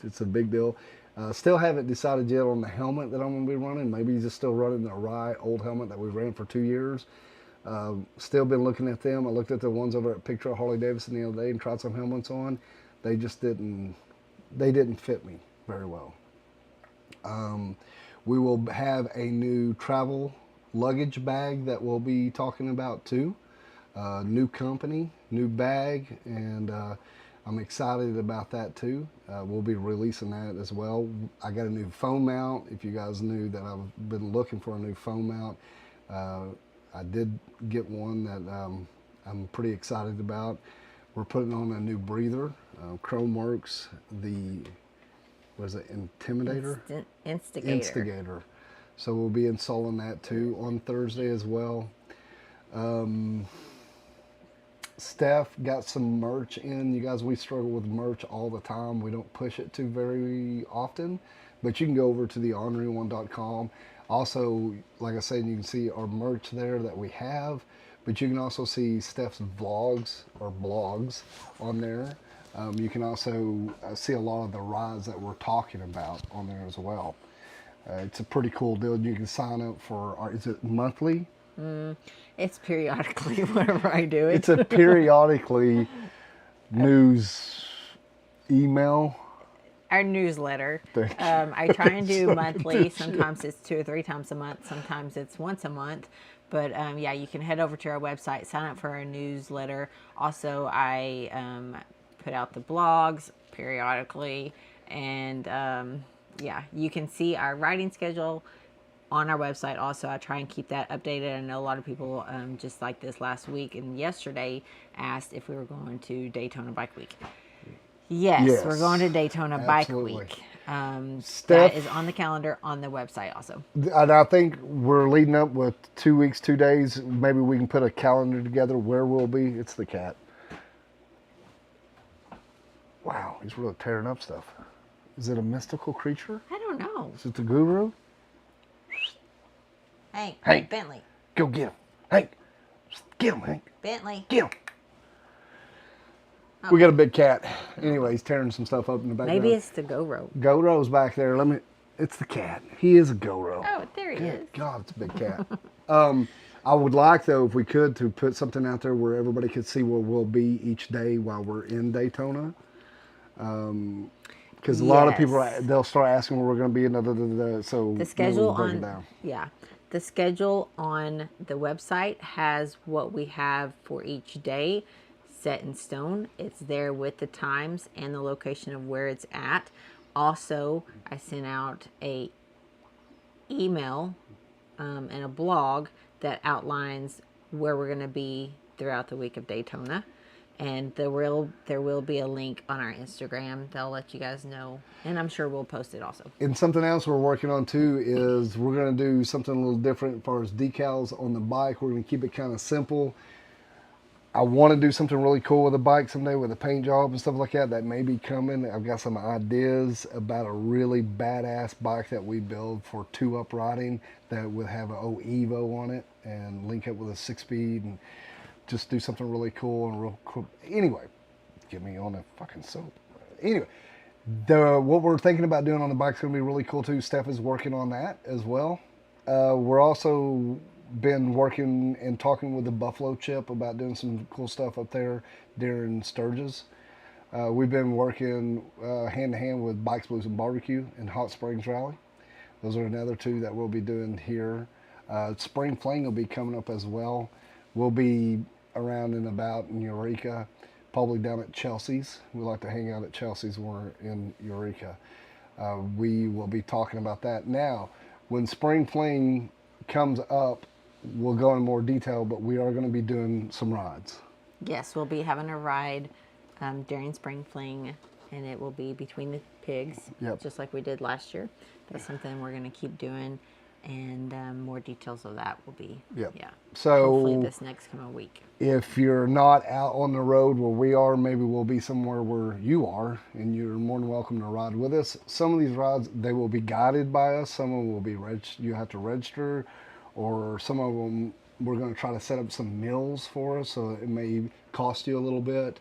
It's a big deal. Still haven't decided yet on the helmet that I'm going to be running. Maybe just still running the Rye old helmet that we ran for 2 years. Still been looking at them. I looked at the ones over at Picture Harley Davidson the other day and tried some helmets on. They just didn't fit me very well. We will have a new travel luggage bag that we'll be talking about too. New company, new bag, and I'm excited about that too. We'll be releasing that as well. I got a new phone mount. If you guys knew that I've been looking for a new phone mount, I did get one that I'm pretty excited about. We're putting on a new breather. Chromeworks, was it Intimidator? Instigator. So we'll be installing that too on Thursday as well. Steph got some merch in. You guys, we struggle with merch all the time. We don't push it too very often, but you can go over to the orneryone.com. Also, like I said, you can see our merch there that we have, but you can also see Steph's vlogs or blogs on there. You can also see a lot of the rides that we're talking about on there as well. It's a pretty cool deal. You can sign up for, is it monthly? It's periodically whenever I do it. It's a periodically news email. Our newsletter. Thank you. I try and do monthly. Sometimes it's 2 or 3 times a month. Sometimes it's once a month. But yeah, you can head over to our website, sign up for our newsletter. Also, I put out the blogs periodically. And yeah, you can see our riding schedule on our website. Also, I try and keep that updated. I know a lot of people, just like this last week and yesterday, asked if we were going to Daytona Bike Week. Yes, we're going to Daytona absolutely. Bike Week. Steph- that is on the calendar on the website also. And I think we're leading up with 2 weeks, 2 days. Maybe we can put a calendar together where we'll be. It's the cat. Wow, he's really tearing up stuff. Is it a mystical creature? I don't know. Is it the guru? Hank. Bentley. Go get him. Hank, get him, Hank. Bentley. Get him. We got a big cat. Anyway, he's tearing some stuff up in the background. Maybe it's the GoPro. GoPro's back there. It's the cat. He is a GoPro. Oh, there he is. God, it's a big cat. I would like, though, if we could, to put something out there where everybody could see where we'll be each day while we're in Daytona. Because a lot of people, they'll start asking where we're going to be, and so the schedule break it down. The schedule on the website has what we have for each day set in stone. It's there with the times and the location of where it's at. Also, I sent out a email and a blog that outlines where we're going to be throughout the week of Daytona. And there will be a link on our Instagram. They'll let you guys know. And I'm sure we'll post it also. And something else we're working on too is we're going to do something a little different as far as decals on the bike. We're going to keep it kind of simple. I want to do something really cool with the bike someday with a paint job and stuff like that. That may be coming. I've got some ideas about a really badass bike that we build for 2-up riding that would have an Evo on it and link up with a 6-speed and just do something really cool and real cool. Anyway, get me on a fucking soap. Anyway, what we're thinking about doing on the bike is going to be really cool too. Steph is working on that as well. We're also been working and talking with the Buffalo Chip about doing some cool stuff up there during Sturgis. We've been working hand to hand with Bikes, Blues, and Barbecue and Hot Springs Rally. Those are another 2 that we'll be doing here. Spring Fling will be coming up as well. We'll be around and about in Eureka, probably down at Chelsea's. We like to hang out at Chelsea's when we're in Eureka. We will be talking about that. Now, when Spring Fling comes up, we'll go in more detail, but we are going to be doing some rides. Yes, we'll be having a ride during Spring Fling, and it will be between the pigs, just like we did last year. That's something we're going to keep doing. And more details of that will be, So hopefully this next coming week. If you're not out on the road where we are, maybe we'll be somewhere where you are, and you're more than welcome to ride with us. Some of these rides, they will be guided by us. Some of them will be you have to register, or some of them we're going to try to set up some meals for us, so it may cost you a little bit.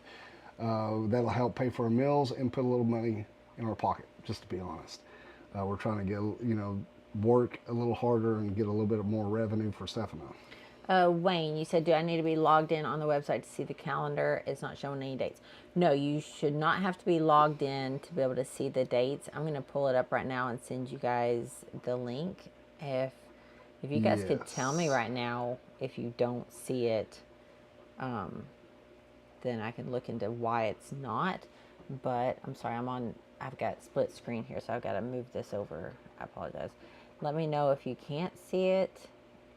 That'll help pay for our meals and put a little money in our pocket, just to be honest. We're trying to get, work a little harder and get a little bit of more revenue for Stefano. Wayne, you said, do I need to be logged in on the website to see the calendar? It's not showing any dates. No, you should not have to be logged in to be able to see the dates. I'm going to pull it up right now and send you guys the link. If you guys could tell me right now if you don't see it, then I can look into why it's not. But I'm sorry, I've got split screen here, so I've got to move this over. I apologize. Let me know if you can't see it,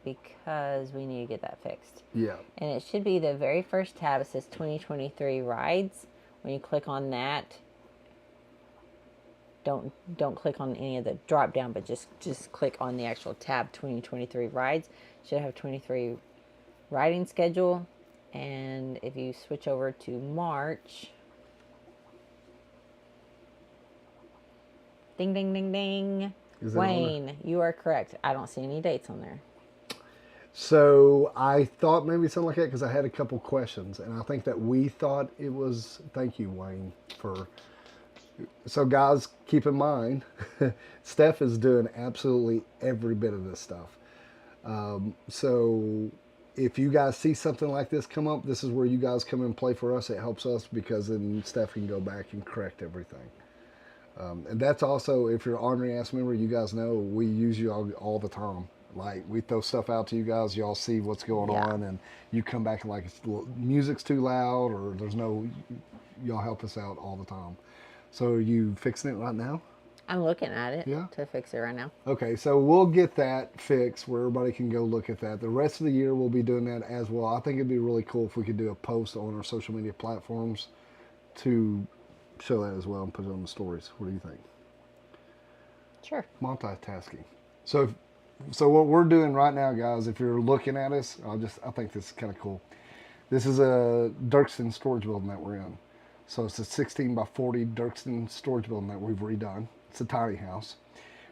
because we need to get that fixed. Yeah. And it should be the very first tab. It says 2023 rides. When you click on that, don't click on any of the drop down, but just click on the actual tab 2023 rides. Should have 23 riding schedule. And if you switch over to March, ding ding ding ding. Wayne, you are correct. I don't see any dates on there. So I thought maybe something like that because I had a couple questions, and I think that we thought it was. Thank you, Wayne, for. So guys, keep in mind, Steph is doing absolutely every bit of this stuff. So if you guys see something like this come up, this is where you guys come and play for us. It helps us because then Steph can go back and correct everything. And that's also, if you're an Ornery Ass member, you guys know we use you all the time. Like, we throw stuff out to you guys, y'all see what's going on, and you come back and like, music's too loud, or y'all help us out all the time. So are you fixing it right now? I'm looking at it to fix it right now. Okay, so we'll get that fixed where everybody can go look at that. The rest of the year we'll be doing that as well. I think it'd be really cool if we could do a post on our social media platforms to show that as well and put it on the stories. What do you think? Sure. Multitasking. So what we're doing right now, guys, if you're looking at us, I think this is kind of cool. This is a Dirkston storage building that we're in. So it's a 16 by 40 Dirkston storage building that we've redone. It's a tiny house.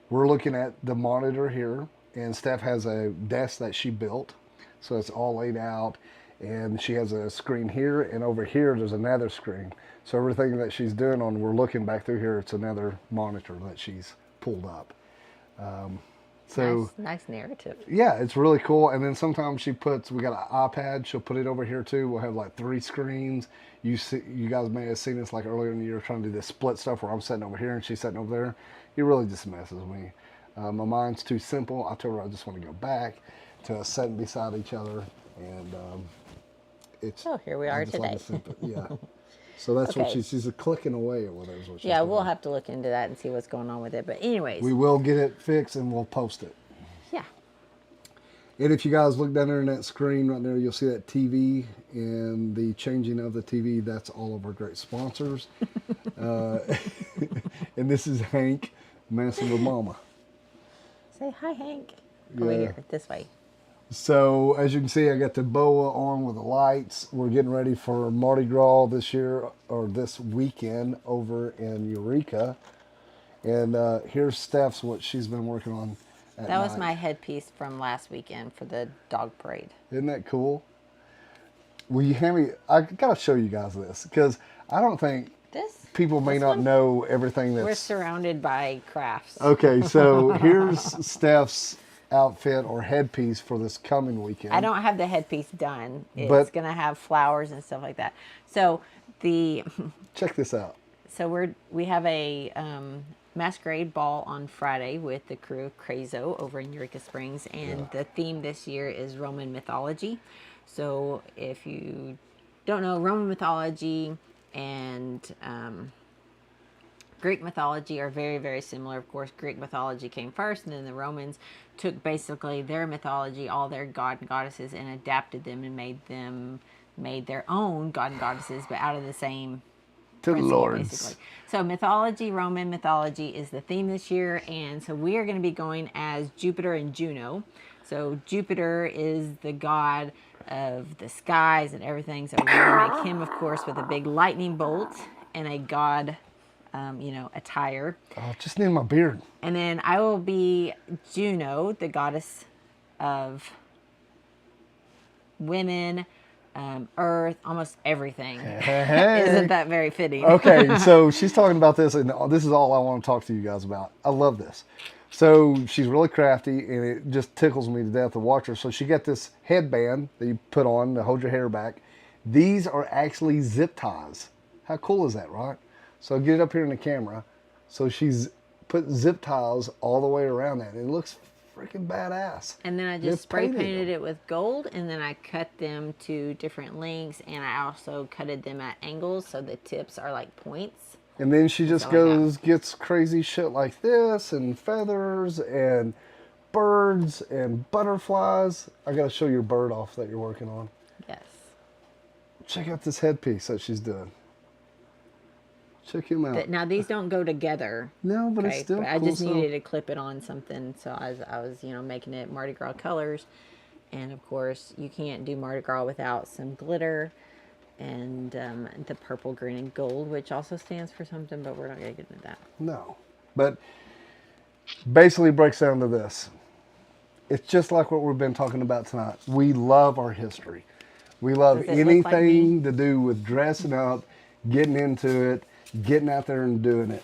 We're looking at the monitor here, and Steph has a desk that she built. So it's all laid out. And she has a screen here, and over here there's another screen. So everything that she's doing on, we're looking back through here, it's another monitor that she's pulled up. So nice narrative. yeah, it's really cool. And then sometimes we got an iPad, she'll put it over here too. We'll have like 3 screens. You guys may have seen this like earlier in the year, trying to do this split stuff where I'm sitting over here and she's sitting over there. It really just messes with me. My mind's too simple. I told her I just want to go back to us sitting beside each other, and it's. Oh, here we are today. Yeah. So that's what Okay. she's clicking away at whatever. Yeah, we'll have to look into that and see what's going on with it. But anyways, We will get it fixed and we'll post it. yeah. And if you guys look down there in that screen right there, you'll see that TV and the changing of the TV. That's all of our great sponsors. And this is Hank messing with Mama. Say hi, Hank. Over Yeah. here, this way. So as you can see, I got the boa on with the lights. We're getting ready for Mardi Gras this year, or this weekend over in Eureka. And here's Steph's, what she's been working on at That was night. my headpiece from last weekend for the dog parade. Isn't that cool? Will you hand me? I gotta show you guys this because I don't think This people may this not one? know everything We're that's. surrounded by crafts. Okay, so here's Steph's outfit or headpiece for this coming weekend. I don't have the headpiece done. It's But- gonna have flowers and stuff like that. So Check this out. we have a masquerade ball on Friday with the crew of Crazo over in Eureka Springs, and the theme this year is Roman mythology. So if you don't know, Roman mythology and Greek mythology are very, very similar. Of course, Greek mythology came first, and then the Romans took basically their mythology, all their god and goddesses, and adapted them and made their own god and goddesses, but out of the same principle, Lords. basically. So mythology, Roman mythology is the theme this year, and so we are going to be going as Jupiter and Juno. So Jupiter is the god of the skies and everything. So we're going to make him, of course, with a big lightning bolt and a god, attire. Oh, just need my beard. And then I will be Juno, the goddess of women, earth, almost everything. Hey. Isn't that very fitting? Okay, so she's talking about this, and this is all I want to talk to you guys about. I love this. So she's really crafty, and it just tickles me to death to watch her. So she got this headband that you put on to hold your hair back. These are actually zip ties. How cool is that, right? So get it up here in the camera. So she's put zip ties all the way around that. It looks freaking badass. And then I They've just spray painted painted them. it with gold, and then I cut them to different lengths, and I also cutted them at angles so the tips are like points. And then she just Something like goes, gets crazy shit like this, and feathers, and birds, and butterflies. I gotta show your bird off that you're working on. Yes. Check out this headpiece that she's doing. Check him out. But now these don't go together. No, but it's still I cool. just needed to clip it on something, so I was making it Mardi Gras colors, and of course you can't do Mardi Gras without some glitter, and the purple, green, and gold, which also stands for something, but we're not gonna get into that. No. But basically breaks down to this. It's just like what we've been talking about tonight. We love our history. We love Does it look like anything to do with dressing up, getting into it, getting out there and doing it.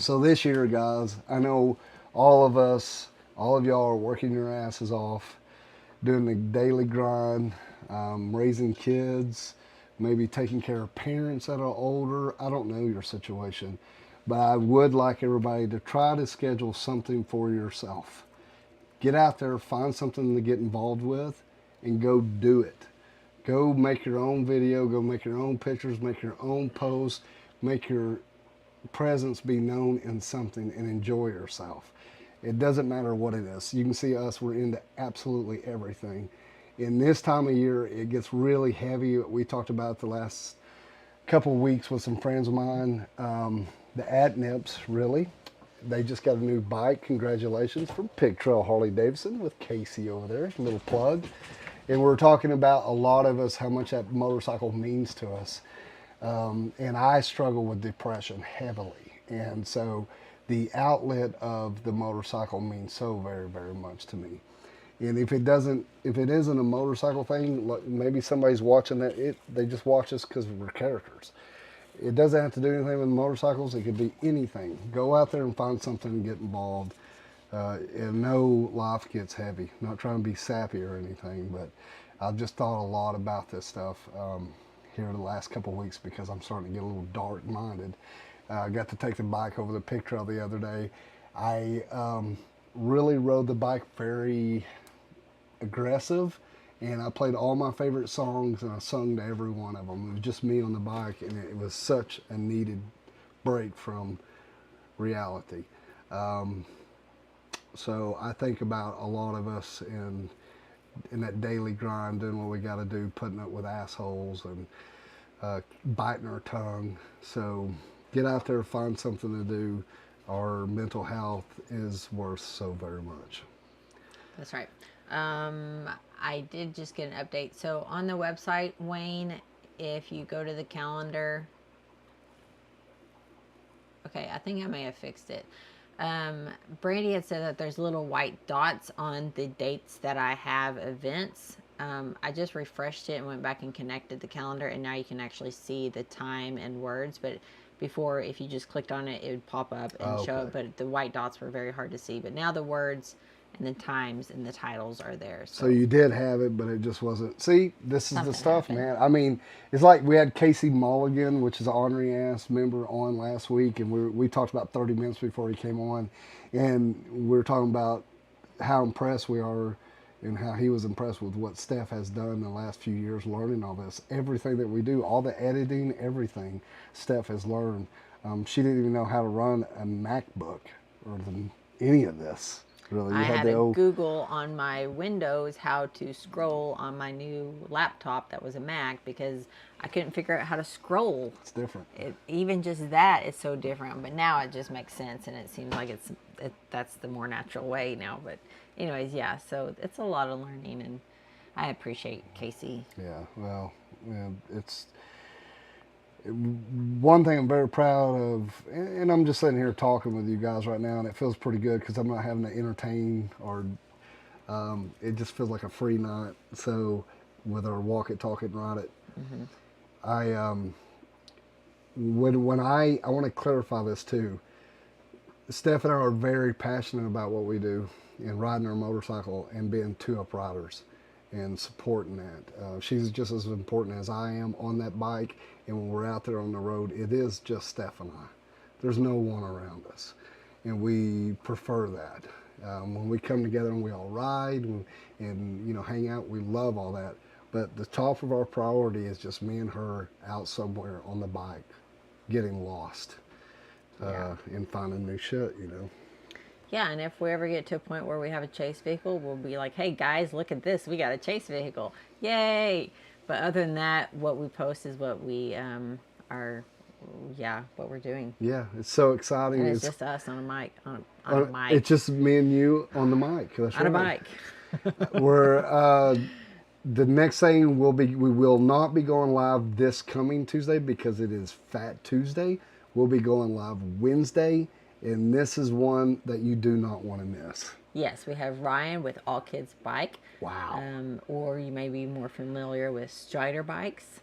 So this year, guys, I know all of us, all of y'all are working your asses off, doing the daily grind, raising kids, maybe taking care of parents that are older. I don't know your situation, but I would like everybody to try to schedule something for yourself. Get out there, find something to get involved with, and go do it. Go make your own video, go make your own pictures, make your own posts, make your presence be known in something, and enjoy yourself. It doesn't matter what it is. You can see us, we're into absolutely everything. In this time of year, it gets really heavy. We talked about the last couple of weeks with some friends of mine. The Atnips, really. They just got a new bike. Congratulations from Pig Trail Harley Davidson with Casey over there. A little plug. And we're talking about a lot of us, how much that motorcycle means to us. And I struggle with depression heavily. And so the outlet of the motorcycle means so very, very much to me. And if it isn't a motorcycle thing, maybe somebody's watching that. They just watch us because we're characters. It doesn't have to do anything with motorcycles. It could be anything. Go out there and find something and get involved. And no, life gets heavy. Not trying to be sappy or anything, but I've just thought a lot about this stuff here the last couple of weeks because I'm starting to get a little dark-minded. I got to take the bike over the Pig Trail the other day. I really rode the bike very aggressive, and I played all my favorite songs and I sung to every one of them. It was just me on the bike, and it was such a needed break from reality. So I think about a lot of us in that daily grind, doing what we got to do, putting up with assholes and biting our tongue. So get out there, find something to do. Our mental health is worth so very much. That's right. I did just get an update. So on the website, Wayne, if you go to the calendar, okay, I think I may have fixed it. Brandy had said that there's little white dots on the dates that I have events. I just refreshed it and went back and connected the calendar, and now you can actually see the time and words. But before, if you just clicked on it, it would pop up and show it. But the white dots were very hard to see. But now the words and the times and the titles are there. So you did have it, but it just wasn't. See, this is the stuff, happened. man. I mean, it's like we had Casey Mulligan, which is an Ornery Ass member, on last week, and we talked about 30 minutes before he came on, and we were talking about how impressed we are and how he was impressed with what Steph has done in the last few years learning all this. Everything that we do, all the editing, everything, Steph has learned. She didn't even know how to run a MacBook or any of this. Really, I had to Google on my Windows how to scroll on my new laptop that was a Mac because I couldn't figure out how to scroll. It's different. Even just that is so different. But now it just makes sense, and it seems like that's the more natural way now. But anyways, yeah, so it's a lot of learning, and I appreciate Casey. Yeah, well, it's one thing I'm very proud of, and I'm just sitting here talking with you guys right now, and it feels pretty good because I'm not having to entertain or it just feels like a free night. So with our walk it, talk it, and ride it, I want to clarify this too. Steph and I are very passionate about what we do and riding our motorcycle and being two-up riders and supporting that. She's just as important as I am on that bike, and when we're out there on the road, it is just Steph and I. There's no one around us, and we prefer that. When we come together and we all ride and hang out, we love all that. But the top of our priority is just me and her out somewhere on the bike, getting lost and finding new shit, Yeah, and if we ever get to a point where we have a chase vehicle, we'll be like, hey guys, look at this. We got a chase vehicle. Yay! But other than that, what we post is what we what we're doing. Yeah, it's so exciting. And it's just us on a mic. On a mic. It's just me and you on the mic. That's on right. a bike. We're the next thing we will not be going live this coming Tuesday because it is Fat Tuesday. We'll be going live Wednesday. And this is one that you do not want to miss. Yes, we have Ryan with All Kids Bike. Wow. Or you may be more familiar with Strider Bikes.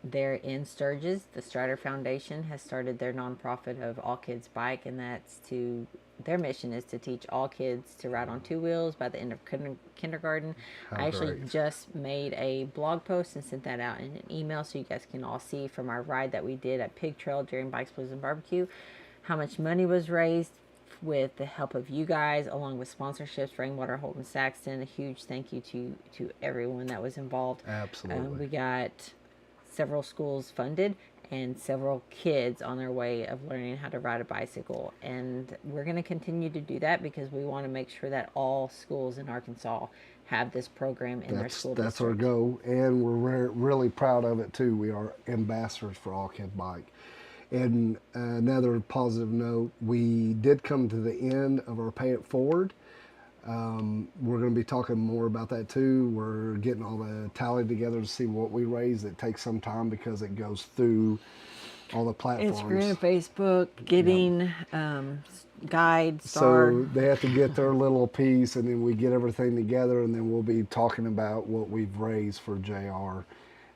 They're in Sturgis. The Strider Foundation has started their nonprofit of All Kids Bike, and their mission is to teach all kids to ride on two wheels by the end of kindergarten. I actually just made a blog post and sent that out in an email so you guys can all see from our ride that we did at Pig Trail during Bikes, Blues, and Barbecue how much money was raised with the help of you guys, along with sponsorships, Rainwater, Holton, Saxton. A huge thank you to everyone that was involved. Absolutely. We got several schools funded and several kids on their way of learning how to ride a bicycle. And we're going to continue to do that because we want to make sure that all schools in Arkansas have this program in their school district. That's our goal, and we're really proud of it too. We are ambassadors for All Kids Bike. And another positive note, we did come to the end of our Pay It Forward. We're going to be talking more about that too. We're getting all the tally together to see what we raise. It takes some time because it goes through all the platforms. Instagram, Facebook, getting guide, star. So they have to get their little piece, and then we get everything together, and then we'll be talking about what we've raised for JR.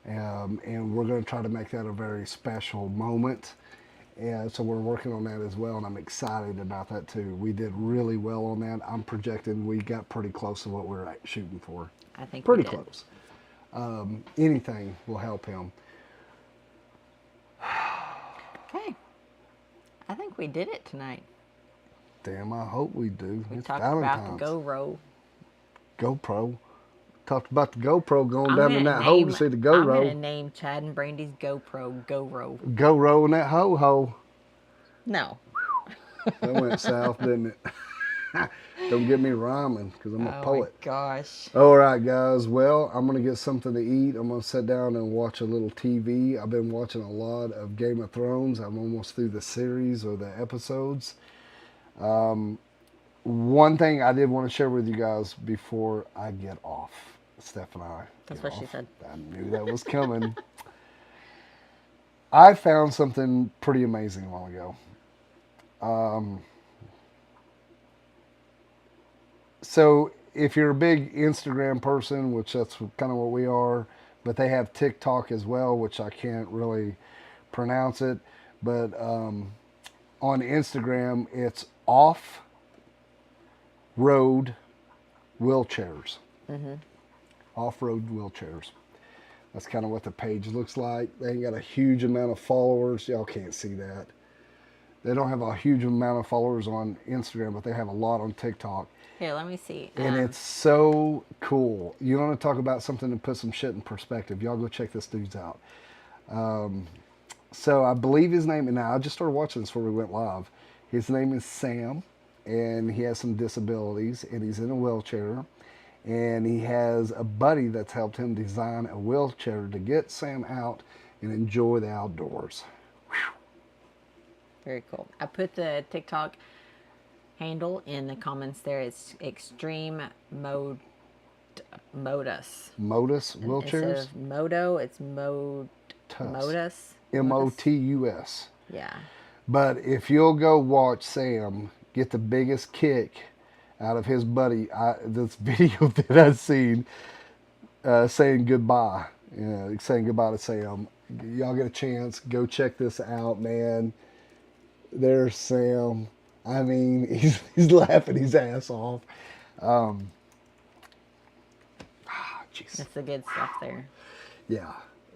And we're going to try to make that a very special moment. And so we're working on that as well, and I'm excited about that too. We did really well on that. I'm projecting we got pretty close to what we were shooting for. I think pretty we did. Close. Anything will help him. Okay. I think we did it tonight. Damn, I hope we do. We It's talked Valentine's. about the GoPro. Talked about the GoPro going I'm down in gonna that hole to name- see the I'm going to GoPro. name Chad and Brandy's GoPro GoRo. GoPro in that ho-ho. No. That went south, didn't it? Don't get me rhyming, because I'm a Oh poet. my gosh. All right, guys. Well, I'm going to get something to eat. I'm going to sit down and watch a little TV. I've been watching a lot of Game of Thrones. I'm almost through the series or the episodes. One thing I did want to share with you guys before I get off. Steph and I. That's get what she off. said. I knew that was coming. I found something pretty amazing a while ago. So if you're a big Instagram person, which that's kind of what we are, but they have TikTok as well, which I can't really pronounce it. But on Instagram, it's off-road wheelchairs. Mm-hmm. Off-road wheelchairs. That's kind of what the page looks like. They ain't got a huge amount of followers. Y'all can't see that. They don't have a huge amount of followers on Instagram, but they have a lot on TikTok. Here, let me see. And it's so cool. You want to talk about something to put some shit in perspective. Y'all go check this dude's out. So I believe his name, and now I just started watching this before we went live. His name is Sam, and he has some disabilities, and he's in a wheelchair. And he has a buddy that's helped him design a wheelchair to get Sam out and enjoy the outdoors. Whew. Very cool. I put the TikTok handle in the comments there. It's Extreme Modus. Modus wheelchairs? Instead of Moto, it's Modus. M-O-T-U-S. Yeah. But if you'll go watch Sam get the biggest kick out of his buddy, this video that I've seen saying goodbye, saying goodbye to Sam. Y'all get a chance, go check this out, man. There's Sam. I mean, he's laughing his ass off. Jeez. That's the good stuff there. Yeah,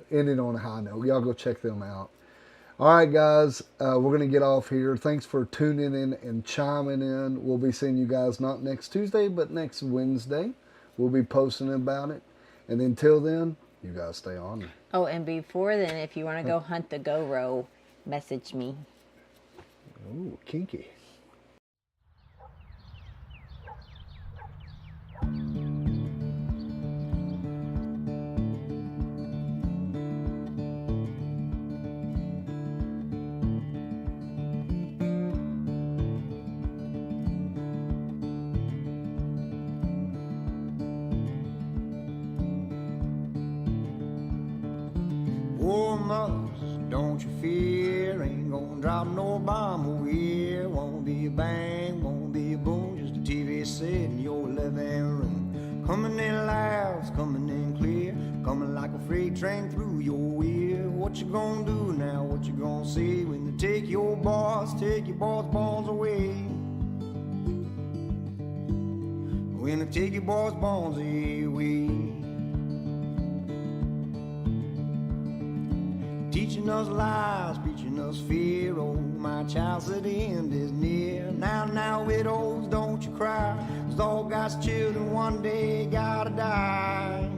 ending on a high note. Y'all go check them out. All right, guys, we're going to get off here. Thanks for tuning in and chiming in. We'll be seeing you guys not next Tuesday, but next Wednesday. We'll be posting about it. And until then, you guys stay on. Oh, and before then, if you want to go hunt the GoRo, message me. Ooh, kinky. Oh, mothers, don't you fear, ain't gonna drop no bomb over here. Won't be a bang, won't be a boom, just a TV set in your living room. Coming in loud, coming in clear, coming like a freight train through your ear. What you gonna do now, what you gonna say when they take your boss bones away? When they take your boss bones away. Teaching us lies, preaching us fear. Oh, my child said the end is near. Now, widows, don't you cry, 'cause all God's children one day gotta die.